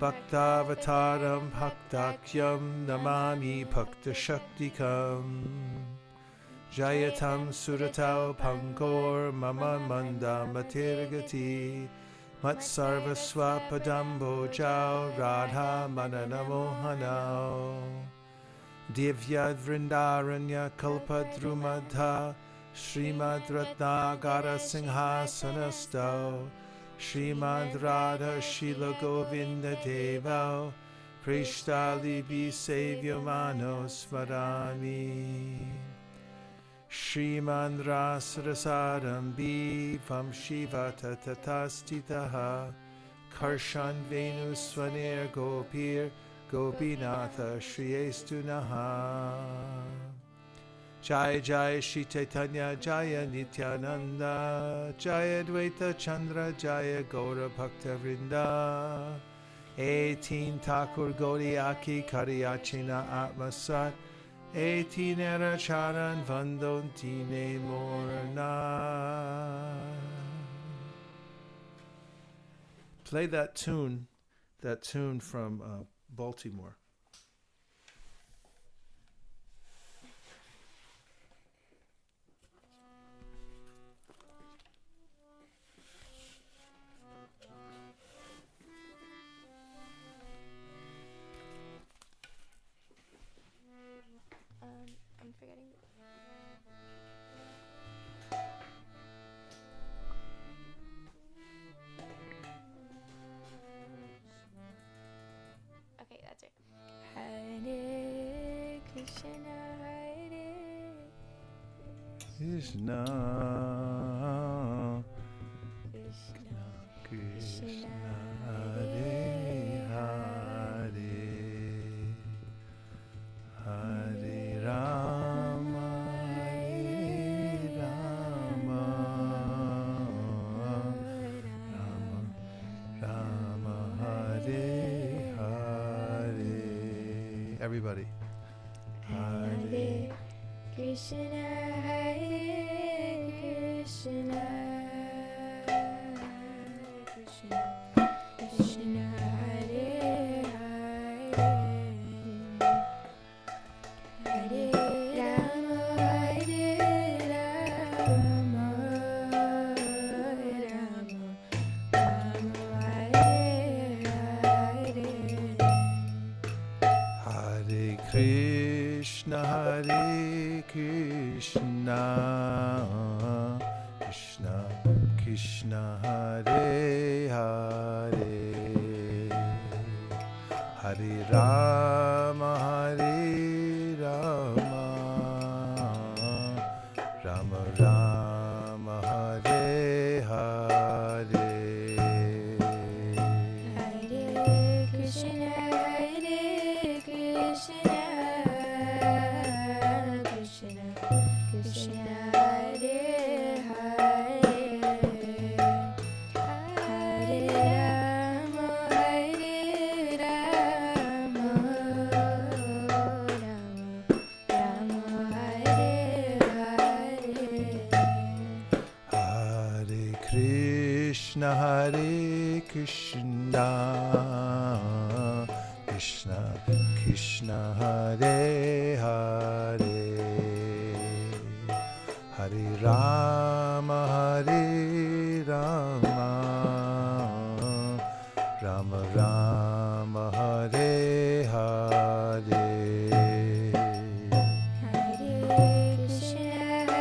Bhaktavataram Bhaktakyam Namami Bhakta Shaktikam Jayatam Suratau Pankor Mama Manda Matirgati Matsarva Swapadambo Jao Radha Mananamohanao Divya Vrindaranya Kalpadrumadha Srimad Ratnagara Sinhasanastau Srimad Radha Shila Govinda Deva Prishtali Savyamano Smarami Sriman Rasrasaram Bhivam Shiva Tatatastitaha Karshan Venu Swanir Gopir Gopinatha Shriyestunaha Jai Jai Shri Caitanya Jaya Nityananda Jaya Dvaita Chandra Jaya Gaura Bhakta Vrinda 18 Thakur Gauri Aki Kariyachina Atmasat 18 Charan Vandontine Morna. Play that tune from Baltimore. I'm forgetting. Okay, that's it. Hare Krishna, Hare Krishna, Krishna, Krishna, Hare Hare, Hare Rama, Hare Rama, Rama Rama, Hare Hare. Everybody. Hare Krishna, Hare Krishna, Krishna, Krishna, Hare Hare, Hare Rama, Hare Rama, Rama Rama, Hare Hare. Hare Krishna, Hare Krishna, Krishna Krishna Hare Hare Hare Rama Hare Rama Rama Rama Hare Hare Hare Krishna Krishna Krishna Hare Hare Hare Rama Rama Rama Hare Hare Hare Krishna Krishna Krishna Hare Hare Hare Rama Rama Rama Rama Hare Hare Hare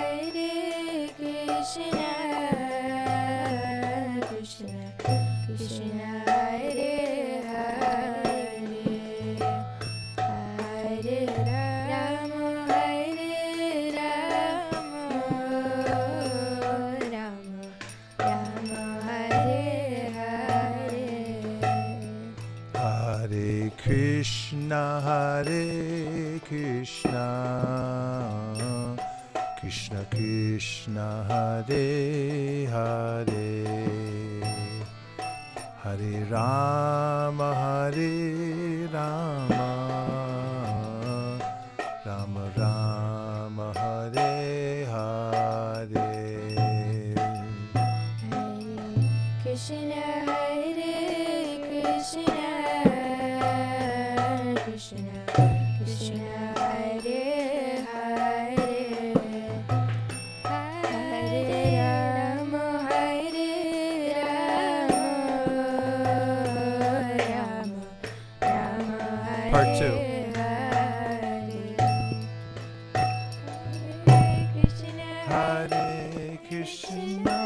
Krishna Krishna Krishna Hare Hare Hare Rama Rama Rama Hare Hare Hare Krishna Krishna Krishna Hare Hare Hare Rama Rama Rama Rama Hare Hare Krishna Krishna Hare Hare Hare Rama Rama Part 2. Hare Krishna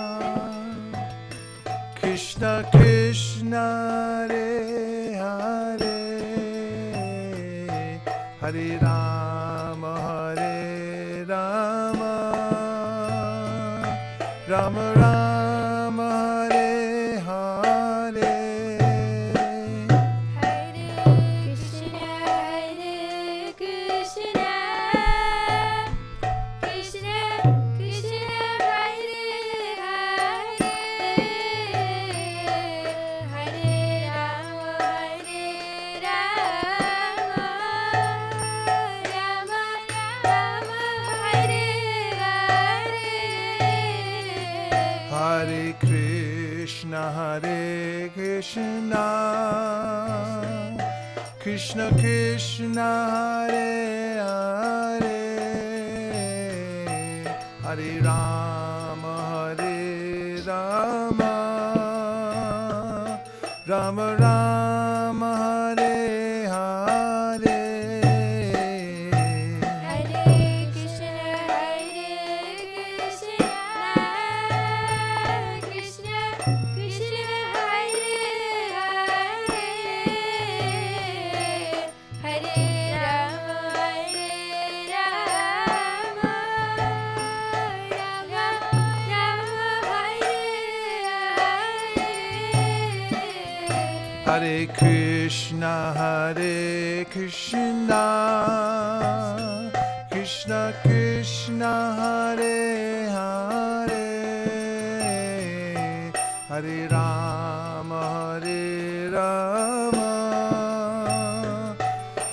Krishna Krishna Hare Hare Hare Rama Rama Rama Rama Hare Hare Krishna Krishna Krishna Hare Hare Hare Rama Rama Rama Hare Hare Hare Krishna Krishna Krishna Hare Hare Hare Rama Rama Rama Rama Hare Hare Hare Krishna Krishna Krishna Hare Hare Hare Rama Rama Rama Hare Krishna Krishna Krishna Hare Hare Hare Rama Rama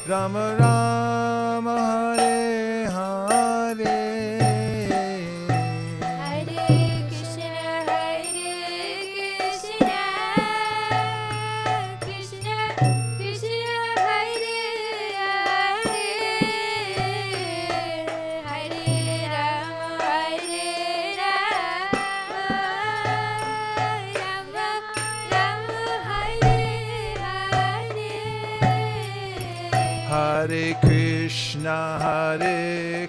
Rama Rama Hare Hare Hare Krishna Krishna Krishna Hare Hare Hare Rama Rama Rama Hare Hare Hare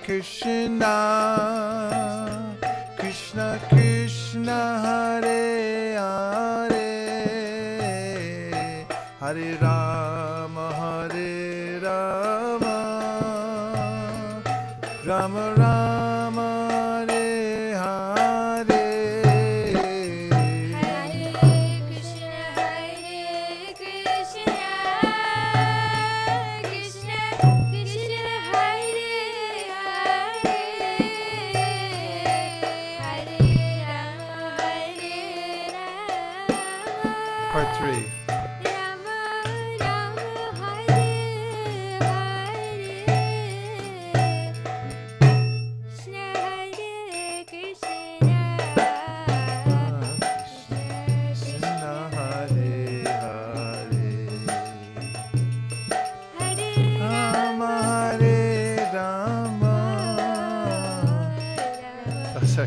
Krishna Krishna Krishna Hare Hare Rama, Hare Rama, Rama Rama, Hare Hare. Part 3.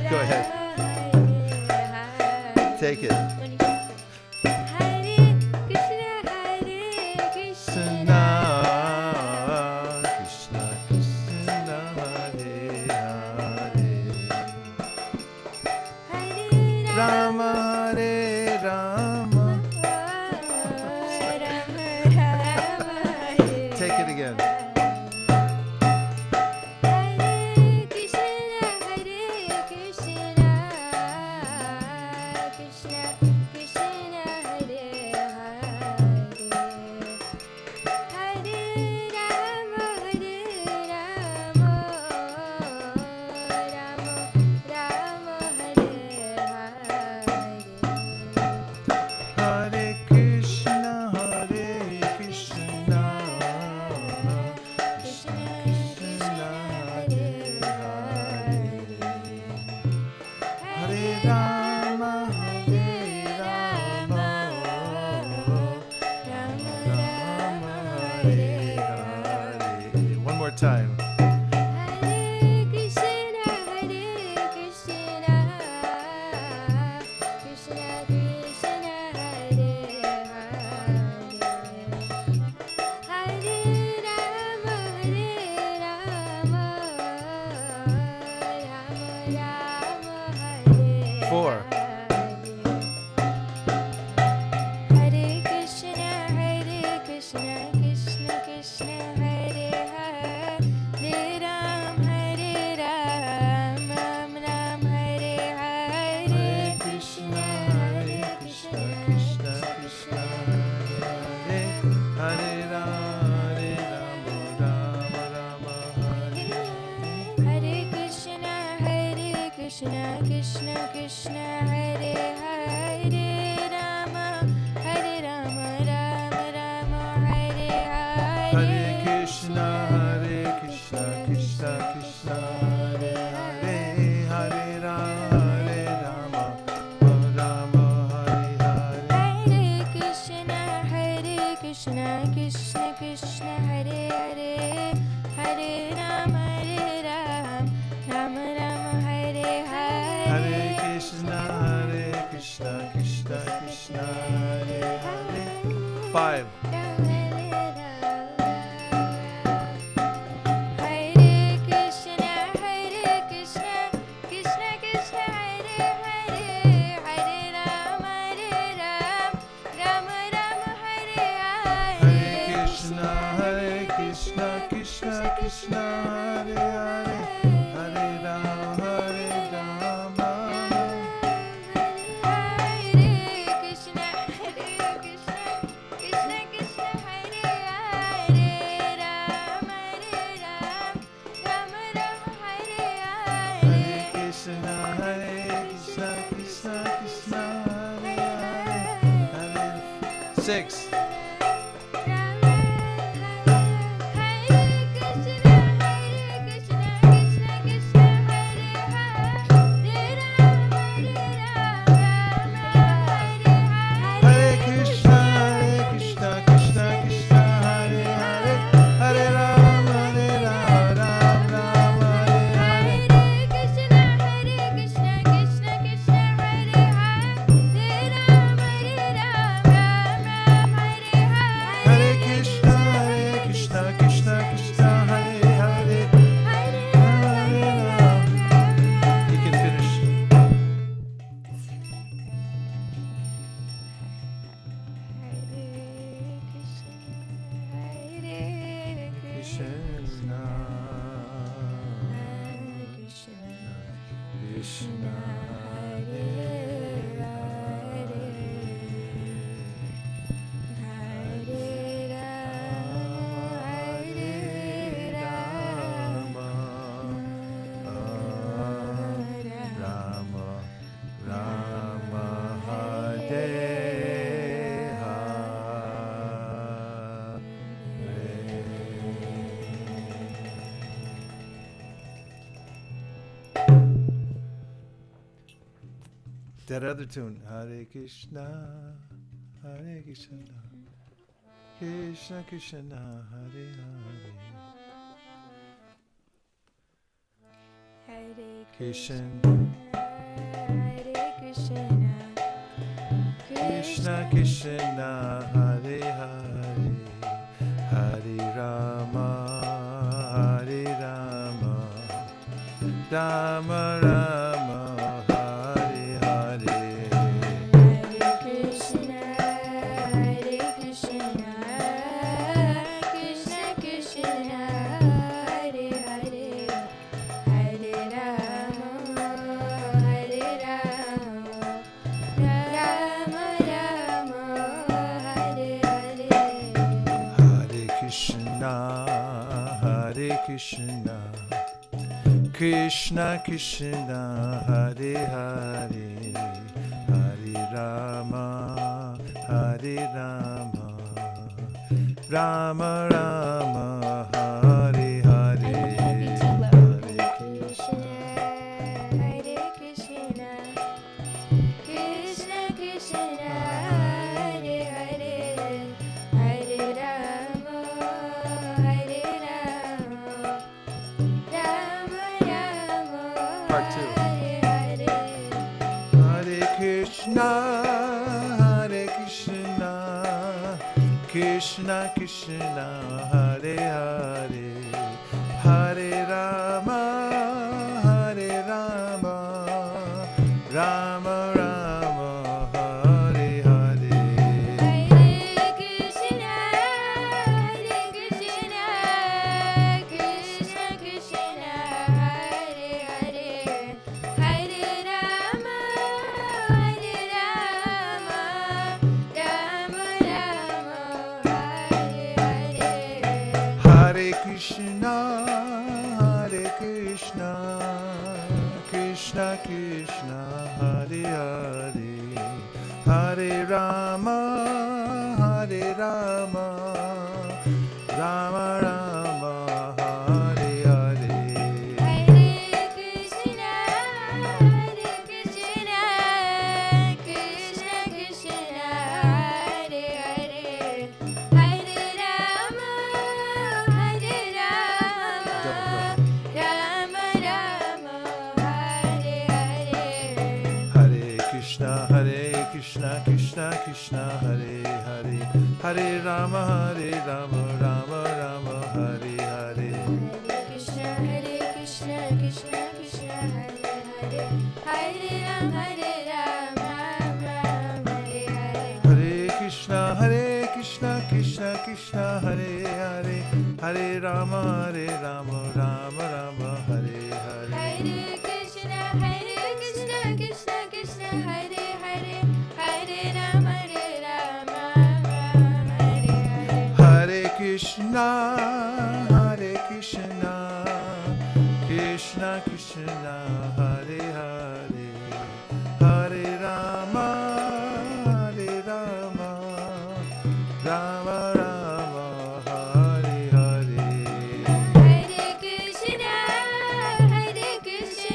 Go ahead. Take it. Krishna, Krishna, Krishna, Hare Hare. Rama, Hare Rama. Take it again. One more time. Four. Krishna Krishna Krishna Hare Hare Rama Hare Rama Rama Rama Hare Hare Hare Krishna Krishna Krishna Hare Hare Hare Rama Rama Rama Hare Hare. Hare Krishna Krishna Krishna Hare Hare Hare Rama Rama Rama Hare Hare. Hare Krishna Krishna Krishna Hare Hare. 5. Krishna Hare Hare Hare Rama Hare Krishna Krishna Krishna Hare Hare Rama Rama Hare Hare. Krishna Krishna Krishna Hare Hare. 6. Krishna, Hare that other tune, Hare Krishna, Hare Krishna, Krishna Krishna, Hare Hare, Hare Krishna, Hare Krishna, Krishna Krishna, Hare Hare, Hare Rama, Hare Rama, Rama Rama, Hare Hare. Hare Krishna, Hare Krishna, Krishna Krishna, Hare Hare, Hare Rama, Hare Rama, Rama Rama, Hare Hare. Hare Krishna, Hare Krishna, Krishna Krishna, Hare Hare, Hare Rama, Hare Rama, Rama Rama, Hare Hare. Hare Krishna, Hare Krishna, Krishna Krishna, Hare Hare, Hare Rama, Hare Rama, Rama Rama, Part two. Hare Hare. Hare Krishna, Hare Krishna, Krishna Krishna, Hare Hare, Hare Rama, Hare Rama, Rama Rama, Hare Hare. Hare Krishna, Hare Krishna, Krishna Krishna, Hare Hare, Hare Rama, Hare Rama, Rama Rama, Hare Hare. Hare Krishna, Hare Krishna, Krishna Krishna, Hare Hare, Hare Rama, Hare Rama, Rama Rama, Hare Hare. Hare Krishna, Hare Krishna, Krishna Krishna, Hare Hare, Hare Rama, Hare Rama, Rama Rama, Hare Hare. Hare Krishna, Krishna Krishna, Hare Hare, Hare Rama, Rama Rama, Hare Hare. Hare Krishna, Krishna Krishna, Hare Hare, Hare Rama, Rama Rama, Hare Hare. Hare Krishna, Krishna Krishna, Hare Hare, Hare Rama, Rama Rama, Hare Hare. Hare Krishna, Krishna Krishna, Hare Hare, Hare Rama, Rama Rama, Hare Hare. Hare Krishna, Krishna Krishna, Hare Hare, Hare Rama, Rama Rama, Hare Hare. Hare Krishna,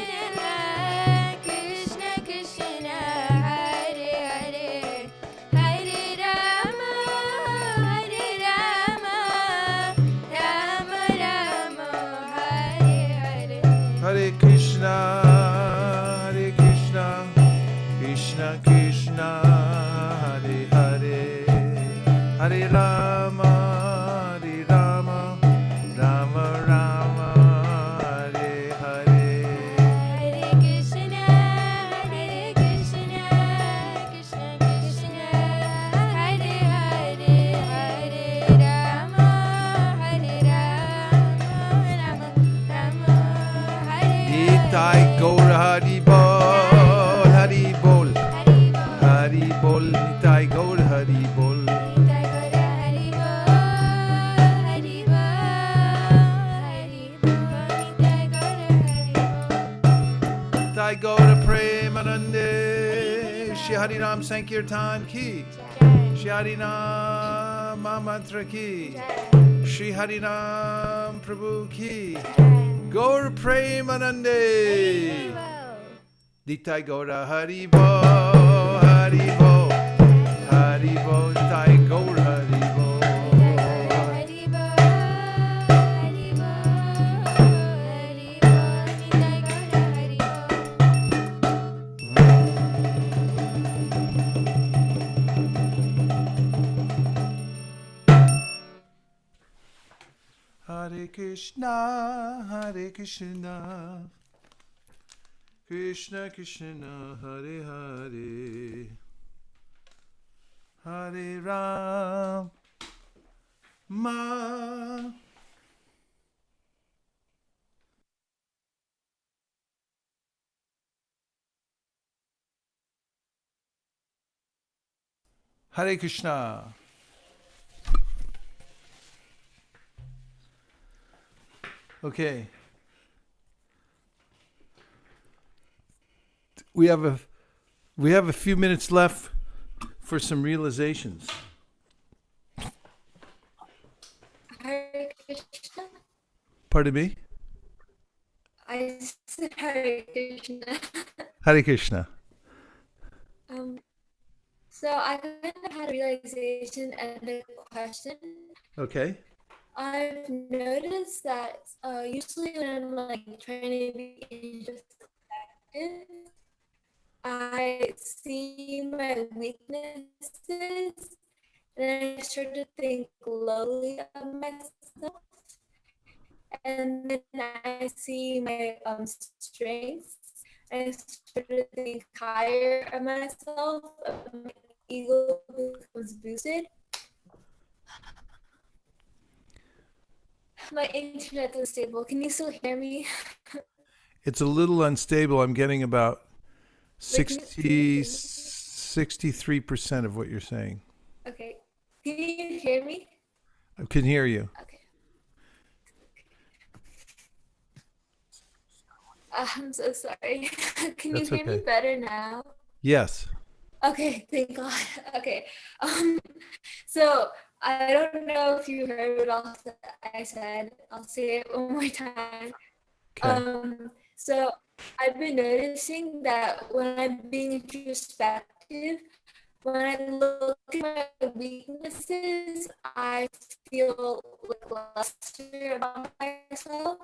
Krishna Krishna, Hare Hare, Hare Rama, Rama Rama, Hare Hare. Hare Krishna, Krishna Krishna, Hare Hare, Hare Rama, Rama Rama, Hare Hare. Hare Krishna, Krishna Krishna, Hare Hare, Hare Rama, Rama Rama, Hare Hare. Nitai Gaur Hari Bol, Hari Bol, Hari Bol, Nitai Gaur Hari Bol. Nitai Gaur Premanande, Shri Hari Ram Sankirtan Ki, Shri Hari Ram Mantra Ki, Shri Hari Ram Prabhu Ki, Gaur Premanande. Nitai Gaura Hari Bo, Hari Bo, Hari Bo, Nitai Gaur Hari Bo. Hare Krishna, Krishna Krishna, Hare Hare, Hare Ram, Ma. Hare Krishna. Okay. We have a few minutes left for some realizations. Hare Krishna. Pardon me? I said Hare Krishna. Hare Krishna. So I kind of had a realization and a question. Okay. I've noticed that usually when I'm like trying to be introspective, I see my weaknesses and I start to think lowly of myself. And then I see my strengths and I start to think higher of myself. My ego becomes boosted. My internet is stable. Can you still hear me? It's a little unstable. I'm getting about 63% of what you're saying. Okay. Can you hear me? I can hear you. Okay. I'm so sorry. Can That's you hear me okay. better now? Yes. Okay, thank God. Okay. So I don't know if you heard what else I said. I'll say it one more time. Okay. So I've been noticing that when I'm being introspective, when I look at my weaknesses, I feel like lesser about myself.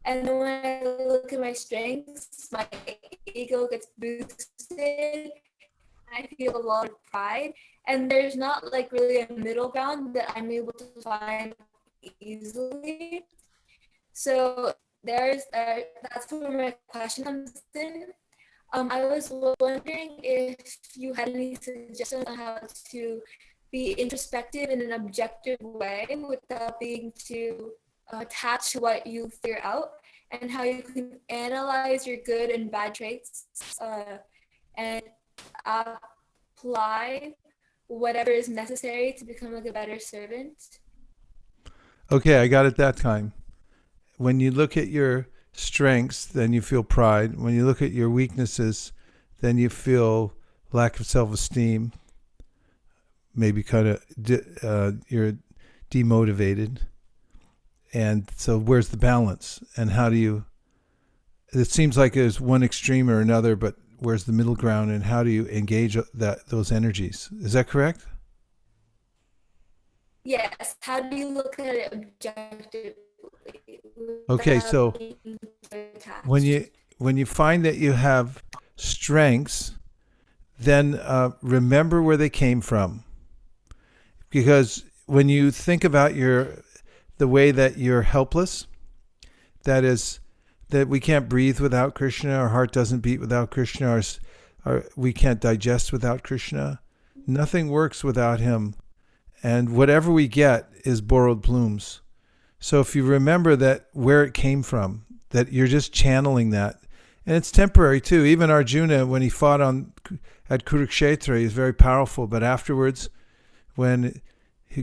And then when I look at my strengths, my ego gets boosted. I feel a lot of pride. And there's not like really a middle ground that I'm able to find easily. So that's where my question comes in. I was wondering if you had any suggestions on how to be introspective in an objective way without being too attached to what you figure out, and how you can analyze your good and bad traits and apply whatever is necessary to become like a better servant. Okay, I got it that time. When you look at your strengths, then you feel pride. When you look at your weaknesses, then you feel lack of self-esteem. Maybe kind of you're demotivated. And so where's the balance? And how do you, it seems like there's one extreme or another, but where's the middle ground, and how do you engage those energies? Is that correct? Yes. How do you look at it objectively? Okay, so when you find that you have strengths, then remember where they came from. Because when you think about the way that you're helpless, that is, that we can't breathe without Krishna, our heart doesn't beat without Krishna, we can't digest without Krishna. Nothing works without him. And whatever we get is borrowed plumes. So if you remember that where it came from, that you're just channeling that, And it's temporary too. Even Arjuna, when he fought at Kurukshetra, he was very powerful. But afterwards, when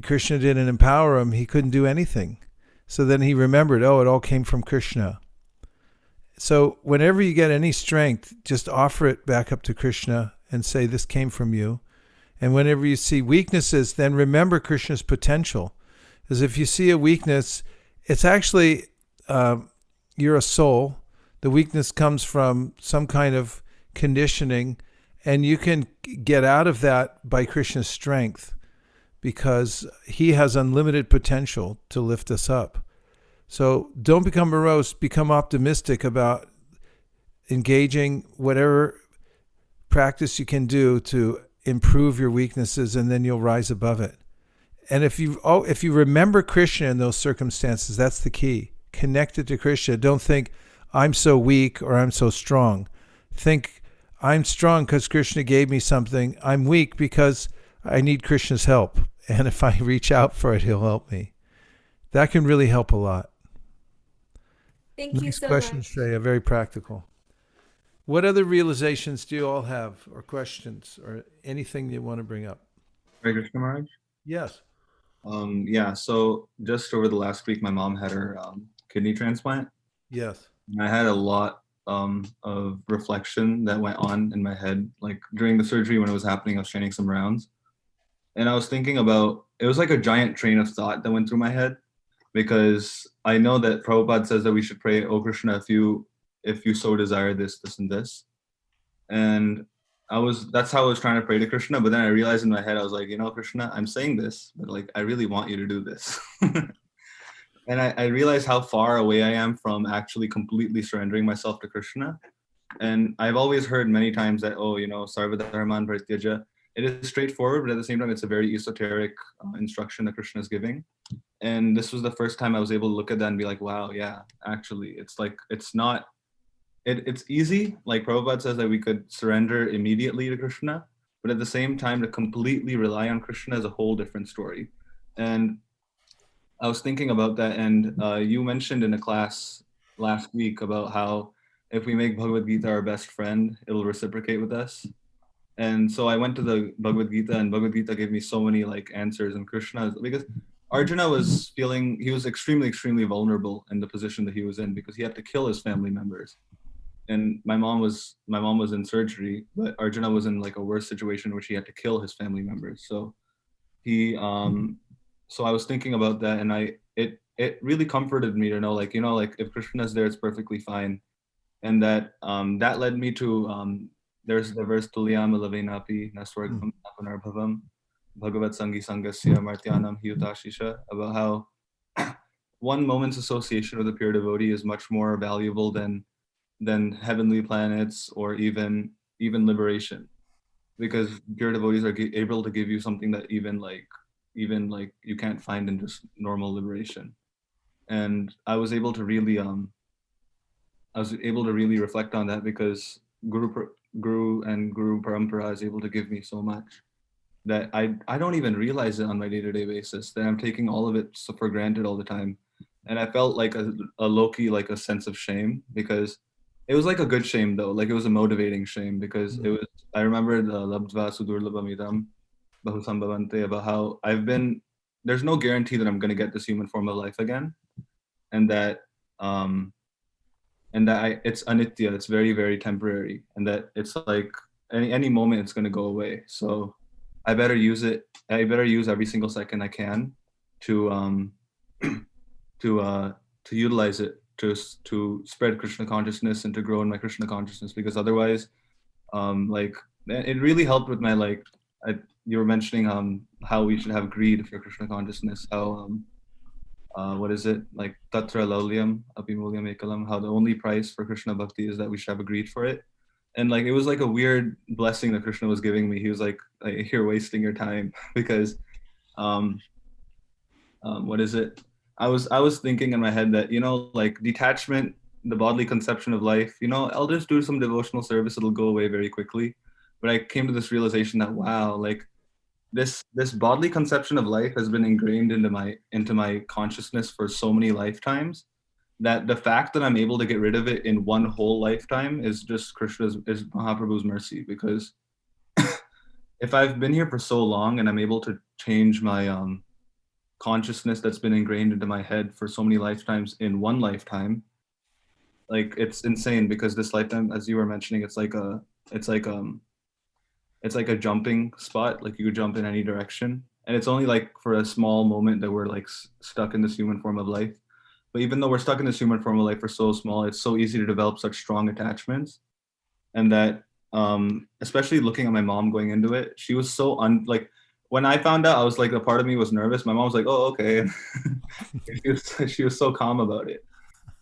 Krishna didn't empower him, he couldn't do anything. So then he remembered, oh, it all came from Krishna. So whenever you get any strength, just offer it back up to Krishna and say, this came from you. And whenever you see weaknesses, then remember Krishna's potential. Because if you see a weakness, it's actually, you're a soul. The weakness comes from some kind of conditioning, and you can get out of that by Krishna's strength, because he has unlimited potential to lift us up. So don't become morose, become optimistic about engaging whatever practice you can do to improve your weaknesses, and then you'll rise above it. And if you remember Krishna in those circumstances, that's the key. Connect it to Krishna. Don't think, I'm so weak or I'm so strong. Think, I'm strong because Krishna gave me something. I'm weak because I need Krishna's help. And if I reach out for it, he'll help me. That can really help a lot. Thank you Nice so question, much. Shreya. Very practical. What other realizations do you all have, or questions, or anything you want to bring up? Hare Krishna Maharaj? Yes. Yeah, so just over the last week, my mom had her kidney transplant. Yes. And I had a lot of reflection that went on in my head. Like during the surgery, when it was happening, I was training some rounds. And I was thinking about, it was like a giant train of thought that went through my head, because I know that Prabhupada says that we should pray, "O Krishna, if you so desire this, this, and this." And that's how I was trying to pray to Krishna. But then I realized in my head, I was like, Krishna, I'm saying this, but like, I really want you to do this. And I realized how far away I am from actually completely surrendering myself to Krishna. And I've always heard many times that, Sarva Dharman Parityaja. It is straightforward, but at the same time, it's a very esoteric instruction that Krishna is giving. And this was the first time I was able to look at that and be like, wow, yeah, actually, it's like, it's easy. Like Prabhupada says that we could surrender immediately to Krishna, but at the same time, to completely rely on Krishna is a whole different story. And I was thinking about that, and you mentioned in a class last week about how if we make Bhagavad Gita our best friend, it'll reciprocate with us. And so I went to the Bhagavad Gita, and Bhagavad Gita gave me so many like answers. And Krishna, because Arjuna was feeling, he was extremely, extremely vulnerable in the position that he was in, because he had to kill his family members. And my mom was in surgery, but Arjuna was in like a worse situation in which he had to kill his family members. So so I was thinking about that, and it really comforted me to know, like, if Krishna is there, it's perfectly fine. And that that led me to there's the verse Tulyam Alavenapi Naswargam Apunarbhavam Bhagavat Sangi Sangasya Martyanam Hiyutashisha, about how one moment's association with a pure devotee is much more valuable than heavenly planets or even liberation, because pure devotees are able to give you something that even you can't find in just normal liberation. And I was able to really reflect on that, because Guru and Guru Parampara is able to give me so much that I don't even realize it on my day-to-day basis, that I'm taking all of it for granted all the time. And I felt like a low-key, like a sense of shame, because it was like a good shame though, like it was a motivating shame, because it was, I remember the Labdva Sudurlabhamidam Bahusambhavante, about how there's no guarantee that I'm going to get this human form of life again, and that it's anitya, it's very, very temporary, and that it's like any moment it's going to go away. So I better use it. I better use every single second I can to utilize it to spread Krishna consciousness and to grow in my Krishna consciousness, because otherwise, like, it really helped with my you were mentioning how we should have greed for Krishna consciousness, how what is it, like tatra laulyam apimulyam ekalam, how the only price for Krishna bhakti is that we should have a greed for it. And like, it was like a weird blessing that Krishna was giving me. He was like, you're wasting your time, because what is it, I was thinking in my head that, like detachment, the bodily conception of life, I'll just do some devotional service, it'll go away very quickly. But I came to this realization that, wow, like this bodily conception of life has been ingrained into my consciousness for so many lifetimes, that the fact that I'm able to get rid of it in one whole lifetime is just is Mahaprabhu's mercy, because if I've been here for so long and I'm able to change my consciousness that's been ingrained into my head for so many lifetimes in one lifetime, like it's insane, because this lifetime, as you were mentioning, it's like a jumping spot, like you could jump in any direction, and it's only like for a small moment that we're like stuck in this human form of life. But even though we're stuck in this human form of life for so small, it's so easy to develop such strong attachments. And that especially looking at my mom going into it, she was so like, when I found out, I was like, a part of me was nervous. My mom was like, oh, okay. she was so calm about it.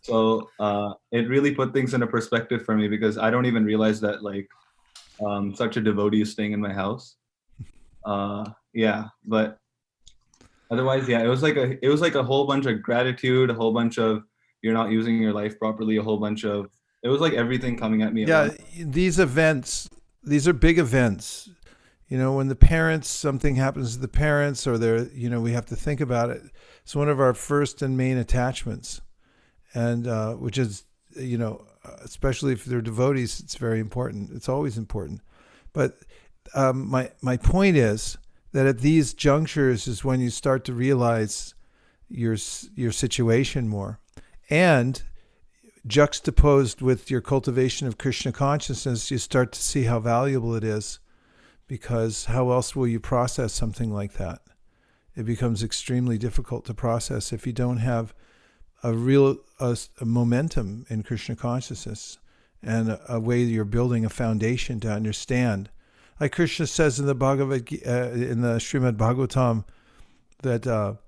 So it really put things into perspective for me, because I don't even realize that like such a devotee is staying in my house. Yeah, but otherwise, yeah, it was like a whole bunch of gratitude, a whole bunch of you're not using your life properly, a whole bunch of, it was like everything coming at me. Yeah, these events, these are big events. You know, when the parents, something happens to the parents, or they're, you know, we have to think about it. It's one of our first and main attachments, and which is, you know, especially if they're devotees, it's very important. It's always important. But my point is that at these junctures is when you start to realize your situation more, and juxtaposed with your cultivation of Krishna consciousness, you start to see how valuable it is, because how else will you process something like that? It becomes extremely difficult to process if you don't have a real a momentum in Krishna consciousness, and a way you're building a foundation to understand. Like Krishna says in the in the Srimad Bhagavatam, that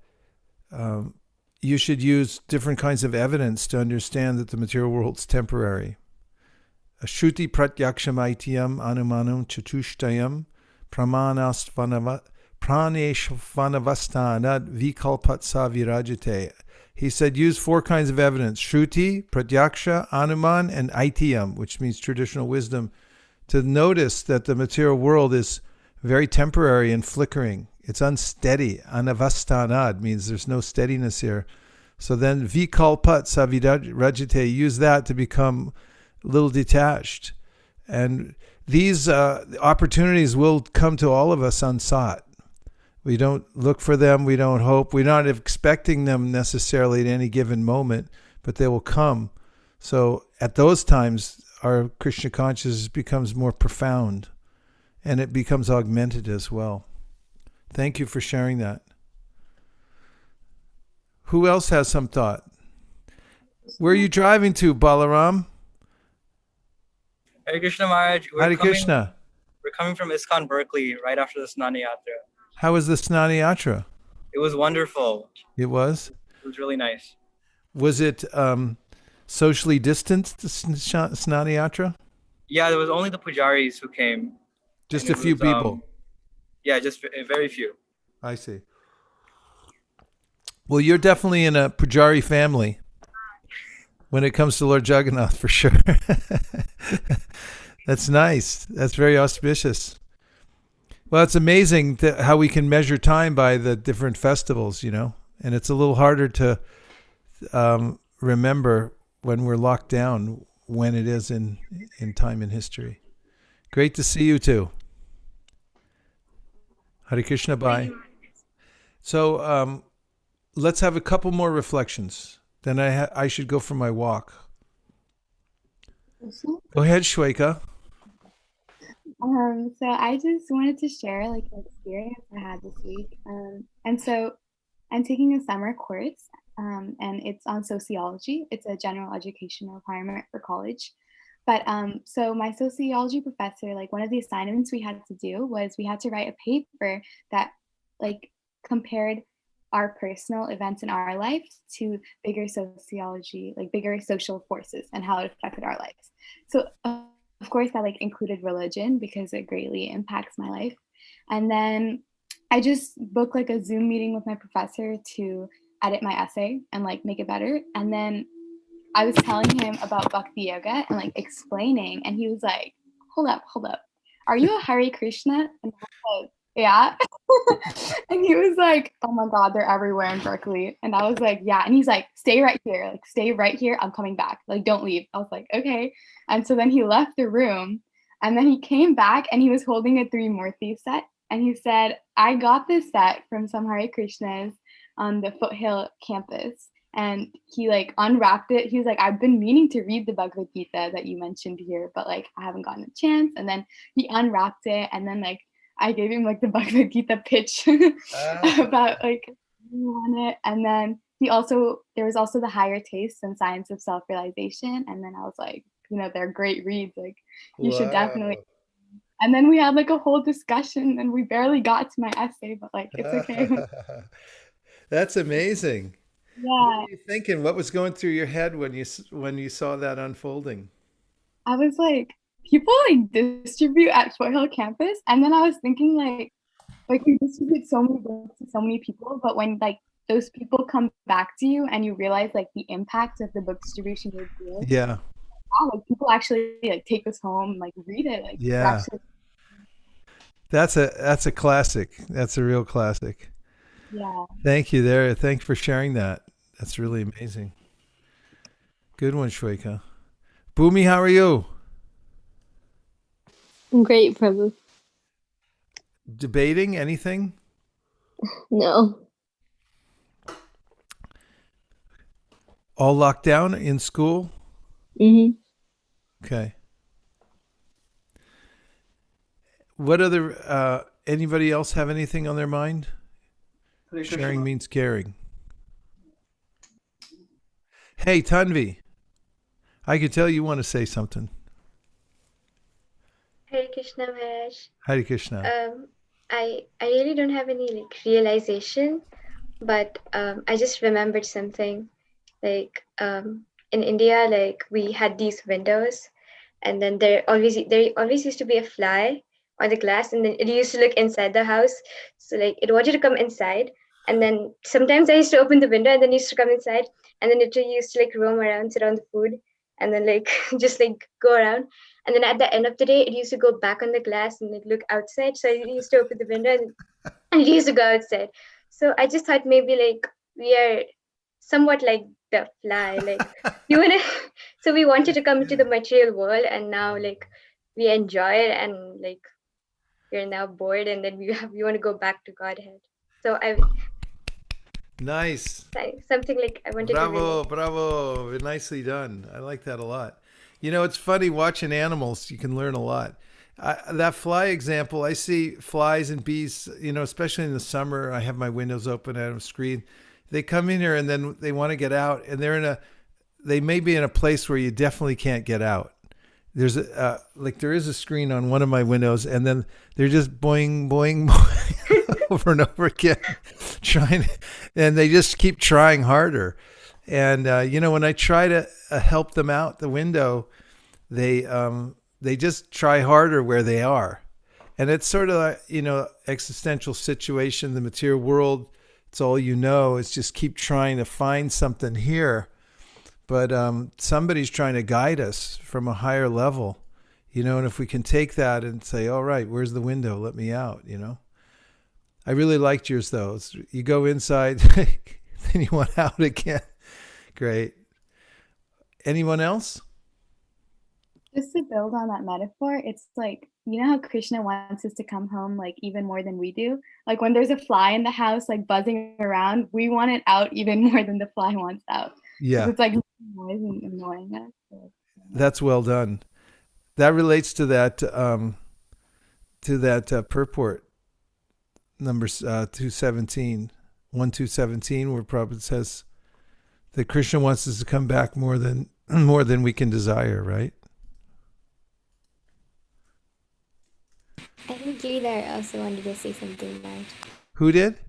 you should use different kinds of evidence to understand that the material world's temporary. Shruti pratyaksham aitiyam anumanam chatushtayam praneshvanavasthanad vikalpat sa virajate. He said, use 4 kinds of evidence: Shruti, Pratyaksha, Anuman, and Aitiyam, which means traditional wisdom, to notice that the material world is very temporary and flickering. It's unsteady. Anavasthanad means there's no steadiness here. So then Vikalpat sa virajate, use that to become a little detached. And these opportunities will come to all of us unsought. We don't look for them. We don't hope. We're not expecting them necessarily at any given moment, but they will come. So at those times, our Krishna consciousness becomes more profound, and it becomes augmented as well. Thank you for sharing that. Who else has some thought? Where are you driving to, Balaram? Hare Krishna Maharaj. Hare Krishna. We're coming from ISKCON Berkeley right after the Snani Yatra. How was the Snani Yatra? It was wonderful. It was? It was really nice. Was it socially distanced, the Snani Yatra? Yeah, there was only the pujaris who came. Just a few people? Yeah, just very few. I see. Well, you're definitely in a pujari family when it comes to Lord Jagannath, for sure. That's nice. That's very auspicious. Well, it's amazing how we can measure time by the different festivals, you know, and it's a little harder to remember when we're locked down when it is in time in history. Great to see you too. Hare Krishna, bye. So let's have a couple more reflections. Then I should go for my walk. Go ahead, Shweka. So I just wanted to share like an experience I had this week. And so I'm taking a summer course, and it's on sociology. It's a general education requirement for college. But so my sociology professor, like one of the assignments we had to do was we had to write a paper that like compared our personal events in our lives to bigger sociology, like bigger social forces and how it affected our lives. So of course that like included religion because it greatly impacts my life. And then I just booked like a Zoom meeting with my professor to edit my essay and like make it better. And then I was telling him about Bhakti Yoga and like explaining, and he was like, hold up. Are you a Hare Krishna? And I was like, Yeah. And he was like, oh my God, they're everywhere in Berkeley. And I was like, yeah. And he's like, stay right here. Like, stay right here. I'm coming back. Like, don't leave. I was like, okay. And so then he left the room. And then he came back and he was holding a three Murthy set. And he said, I got this set from some Hare Krishnas on the Foothill campus. And he like unwrapped it. He was like, I've been meaning to read the Bhagavad Gita that you mentioned here, but like I haven't gotten a chance. And then he unwrapped it. And then like I gave him like the Bhagavad Gita pitch about like you want it. And then there was also the Higher Tastes and Science of Self-Realization. And then I was like, they're great reads. Like you should definitely. And then we had like a whole discussion and we barely got to my essay, but like it's okay. That's amazing. Yeah. What were you thinking? What was going through your head when you saw that unfolding? I was like, people like distribute at Foothill campus, and then I was thinking like we distribute so many books to so many people, but when like those people come back to you and you realize like the impact of the book distribution you're doing, Yeah. wow, like people actually like take this home, like read it, like Yeah. actually, That's a classic. That's a real classic. yeah. Thank you there. Thanks for sharing that. That's really amazing. Good one, Shweka. Bhumi, how are you? Great, Prabhu. Debating anything? No. All locked down in school? Okay. What other, anybody else have anything on their mind? Sharing means caring. Hey, Tanvi, I could tell you want to say something. Hare Krishna Maharaj. Hare Krishna. I really don't have any like realization, but I just remembered something. Like in India, like we had these windows, and then there always used to be a fly on the glass, and then it used to look inside the house. So like it wanted to come inside, and then sometimes I used to open the window, and then it used to come inside, and then it used to like roam around, sit on the food, and then like just like go around. And then at the end of the day, it used to go back on the glass and like look outside. So I used to open the window and it used to go outside. So I just thought maybe like we are somewhat like the fly, like you wanna. So we wanted to come into the material world, and now like we enjoy it, and like we're now bored, and then we want to go back to Godhead. So Nice. something like I wanted to. Bravo. Nicely done. I like that a lot. You know, it's funny watching animals. You can learn a lot. That fly example, I see flies and bees, you know, especially in the summer. I have my windows open, I have a screen. They come in here and then they want to get out, and they may be in a place where you definitely can't get out. There's there is a screen on one of my windows, and then they're just boing, boing, boing over and over again, and they just keep trying harder. And, you know, when I try to help them out the window, they just try harder where they are. And it's sort of like, you know, existential situation, the material world, it's all you know. It's just keep trying to find something here. But somebody's trying to guide us from a higher level, you know, and if we can take that and say, all right, where's the window? Let me out, you know. I really liked yours, though. You go inside, then you want out again. Great. Anyone else? Just to build on that metaphor, it's like, you know how Krishna wants us to come home like even more than we do? Like when there's a fly in the house like buzzing around, we want it out even more than the fly wants out. Yeah. It's like noise and annoying us. So. That's well done. That relates to that purport number 217, 1217, where Prabhupada says that Krishna wants us to come back more than we can desire, right? I think Giridhar also wanted to say something, Marge. Who did?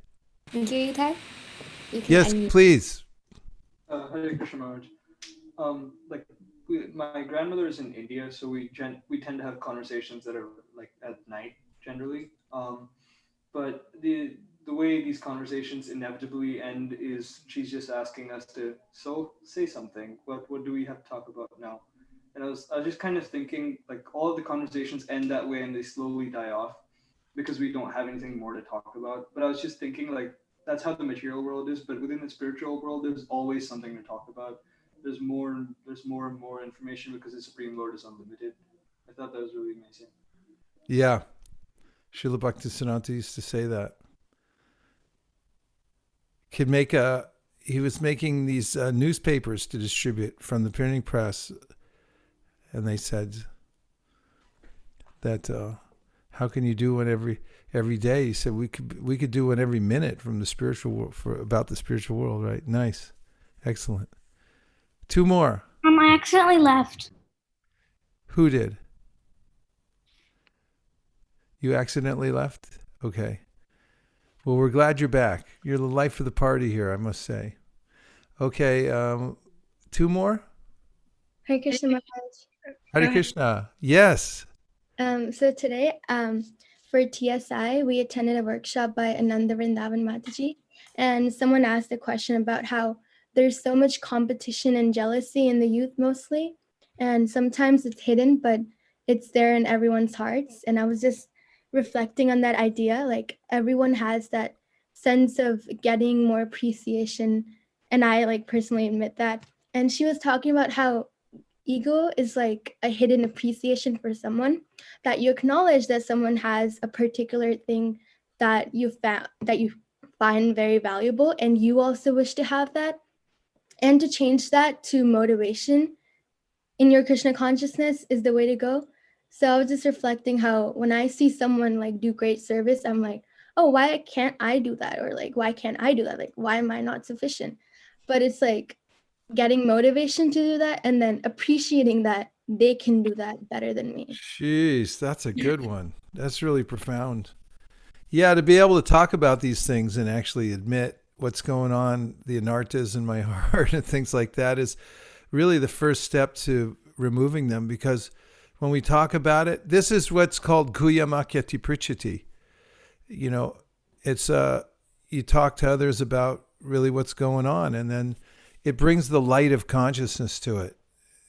Giridhar? Yes, unmute. please. Hare Krishna Maharaj. My grandmother is in India, so we tend to have conversations that are like at night generally. But the way these conversations inevitably end is she's just asking us to say something. What do we have to talk about now? And I was just kind of thinking like all of the conversations end that way and they slowly die off. because we don't have anything more to talk about. But I was just thinking, like, that's how the material world is, but within the spiritual world, there's always something to talk about. There's more and more information because the Supreme Lord is unlimited. I thought that was really amazing. Yeah. Srila Bhaktisiddhanta used to say that. He was making these newspapers to distribute from the printing press, and they said that how can you do one every day? He said we could do one every minute from the spiritual world, about the spiritual world, right? Nice, excellent. 2 more. I accidentally left. Who did? You accidentally left? Okay. Well, we're glad you're back. You're the life of the party here, I must say. Okay, 2 more? Hare Krishna Maharaj. Hare Krishna. Yes. So today, for TSI, we attended a workshop by Ananda Vrindavan Mataji, and someone asked a question about how there's so much competition and jealousy in the youth mostly, and sometimes it's hidden, but it's there in everyone's hearts. And I was just reflecting on that idea, like everyone has that sense of getting more appreciation, and I like personally admit that. And she was talking about how ego is like a hidden appreciation for someone, that you acknowledge that someone has a particular thing that you find very valuable, and you also wish to have that, and to change that to motivation in your Krishna consciousness is the way to go. So I was just reflecting how when I see someone like do great service, I'm like, oh, why can't I do that? Or like, why can't I do that? Like, why am I not sufficient? But it's like getting motivation to do that and then appreciating that they can do that better than me. Jeez, that's a good one. That's really profound. Yeah, to be able to talk about these things and actually admit what's going on, the anartas in my heart and things like that, is really the first step to removing them. Because when we talk about it, this is what's called Guyamakyati Prichati. You know, it's you talk to others about really what's going on, and then it brings the light of consciousness to it,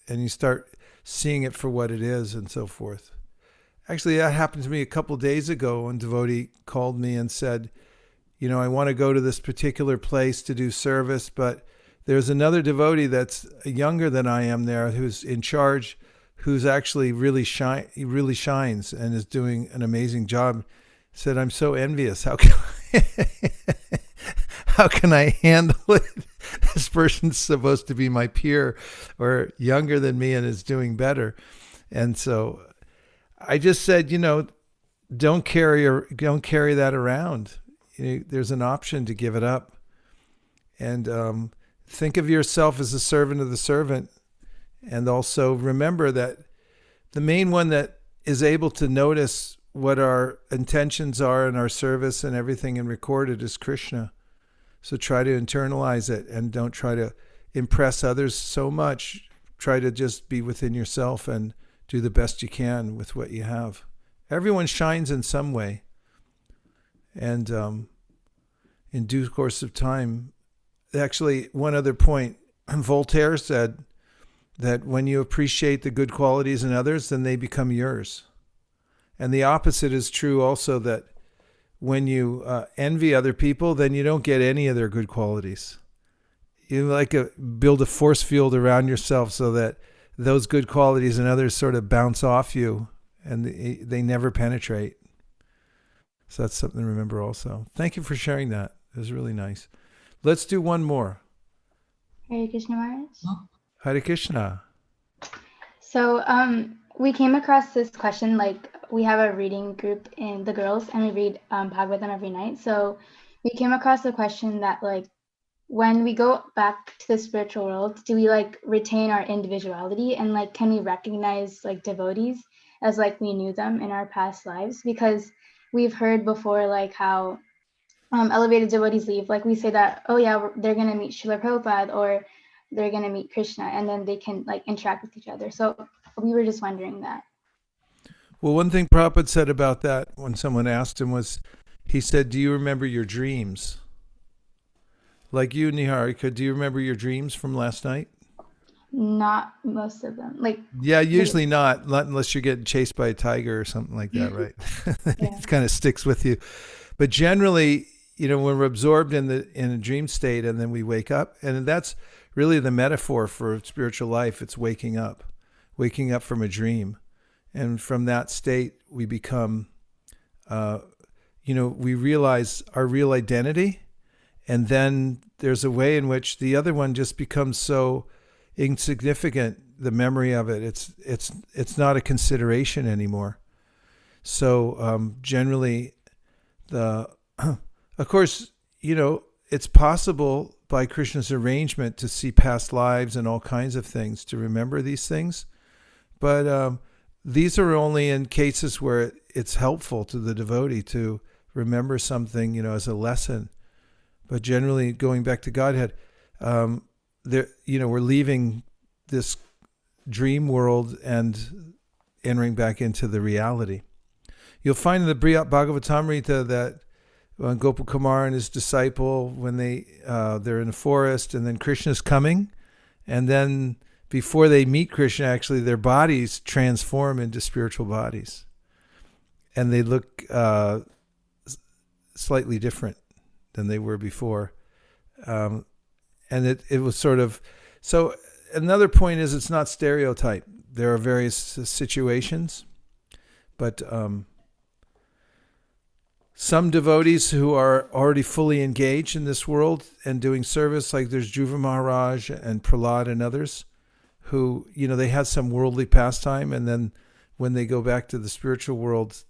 and you start seeing it for what it is and so forth. Actually, that happened to me a couple of days ago when a devotee called me and said, you know, I want to go to this particular place to do service, but there's another devotee that's younger than I am there who's in charge, who's actually really shines and is doing an amazing job. Said, I'm so envious. How can I handle it? This person's supposed to be my peer or younger than me and is doing better. And so I just said, you know, don't carry that around. You know, there's an option to give it up. And think of yourself as a servant of the servant. And also remember that the main one that is able to notice what our intentions are in our service and everything and record it is Krishna. So try to internalize it and don't try to impress others so much. Try to just be within yourself and do the best you can with what you have. Everyone shines in some way. And in due course of time, actually, one other point, Voltaire said that when you appreciate the good qualities in others, then they become yours. And the opposite is true also, that when you envy other people, then you don't get any of their good qualities. You build a force field around yourself so that those good qualities in others sort of bounce off you and they never penetrate. So that's something to remember also. Thank you for sharing that. It was really nice. Let's do one more. Hare Krishna Maharaj. Hare Krishna. So we came across this question, like we have a reading group in the girls and we read Bhagavatam every night. So we came across the question that like, when we go back to the spiritual world, do we like retain our individuality, and like can we recognize like devotees as like we knew them in our past lives? Because we've heard before like how elevated devotees leave. Like we say that, oh yeah, they're going to meet Srila Prabhupada or they're going to meet Krishna, and then they can like interact with each other. So we were just wondering that. Well, one thing Prabhupada said about that when someone asked him was, he said, do you remember your dreams? Like you, Niharika, do you remember your dreams from last night? not most of them. Like Yeah, usually not unless you're getting chased by a tiger or something like that, right? It kind of sticks with you. But generally, when we're absorbed in a dream state and then we wake up, and that's really the metaphor for spiritual life. It's waking up from a dream. And from that state, we become, we realize our real identity. And then there's a way in which the other one just becomes so insignificant, the memory of it. It's not a consideration anymore. So generally, of course, it's possible by Krishna's arrangement to see past lives and all kinds of things, to remember these things. But these are only in cases where it's helpful to the devotee to remember something, as a lesson. But generally, going back to Godhead, we're leaving this dream world and entering back into the reality. You'll find in the Bhagavatamrita that Gopakumar and his disciple, when they're in the forest, and then Krishna's coming, and then before they meet Krishna, actually their bodies transform into spiritual bodies, and they look slightly different than they were before. And it was sort of, so another point is it's not stereotype. There are various situations, but some devotees who are already fully engaged in this world and doing service, like there's Dhruva Maharaj and Prahlad and others, who, they had some worldly pastime, and then when they go back to the spiritual world,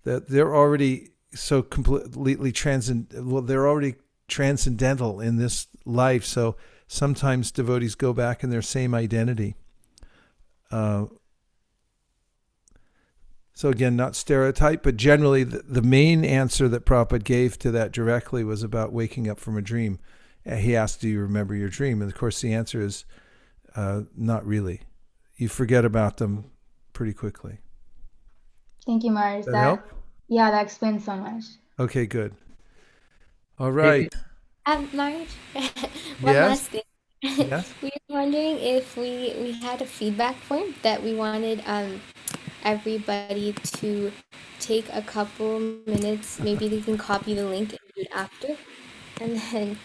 that they're already so completely they're already transcendental in this life. So sometimes devotees go back in their same identity. So again, not stereotype, but generally the main answer that Prabhupada gave to that directly was about waking up from a dream. He asked, do you remember your dream? And of course the answer is not really. You forget about them pretty quickly. Thank you, Mars. Does that help? Yeah, that explains so much. Okay, good. All right. Marge, one Yes? last thing. Yes? We were wondering if we had a feedback form that we wanted everybody to take a couple minutes. Maybe they can copy the link and do it after. And then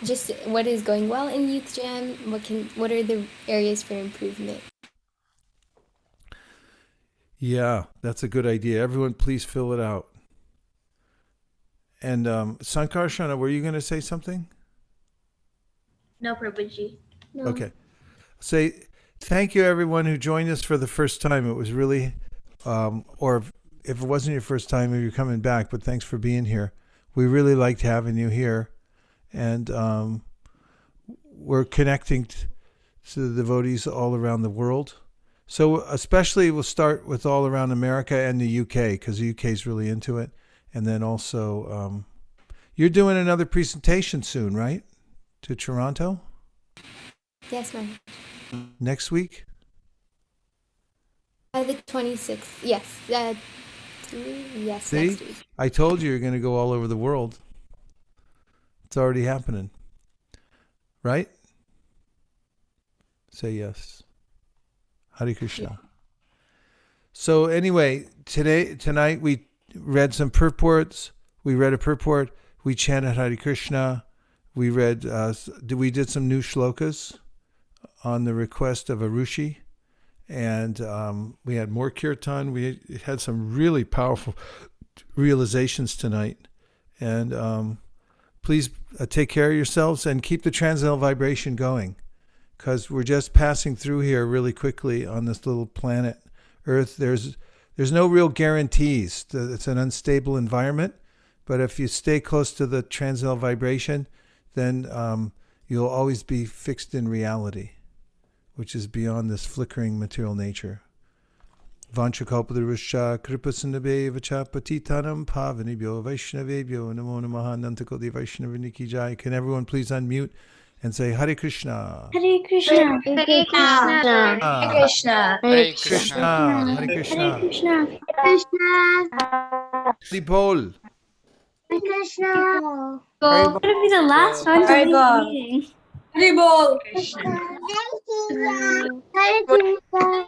just what is going well in Youth Jam, what are the areas for improvement? Yeah, that's a good idea. Everyone, please fill it out. And Sankarshana, were you going to say something? No, Prabhuji. No. Okay. Say thank you, everyone who joined us for the first time. It was really, or if it wasn't your first time, maybe you're coming back, but thanks for being here. We really liked having you here. And we're connecting to the devotees all around the world. So especially we'll start with all around America and the UK, because the UK is really into it. And then also, you're doing another presentation soon, right? To Toronto? Yes, ma'am. Next week? The 26th. Yes. Yes, See? next week. I told you you're going to go all over the world. It's already happening. Right? Say yes. Hare Krishna. Yeah. So anyway, tonight we read some purports. We read a purport. We chanted Hare Krishna. We read. We did some new shlokas on the request of a Rushi, and we had more kirtan. We had some really powerful realizations tonight. And please take care of yourselves and keep the transcendental vibration going, because we're just passing through here really quickly on this little planet Earth. There's no real guarantees. It's an unstable environment, but if you stay close to the transcendental vibration, then you'll always be fixed in reality, which is beyond this flickering material nature. Vanchakalpatarusha kripasindabhe vacha patitanam pavanibhyo vaishnavebhyo namo namaha nantakodi vaishnavaniki jai. Can everyone please unmute and say Hare Krishna? Hare Krishna. Hare Krishna. Hare Krishna. Hare Krishna. Hare Krishna. Hare Krishna. Tripol. Hare Krishna. It's going to be the last one to leave the meeting. Haribol. Hare Krishna.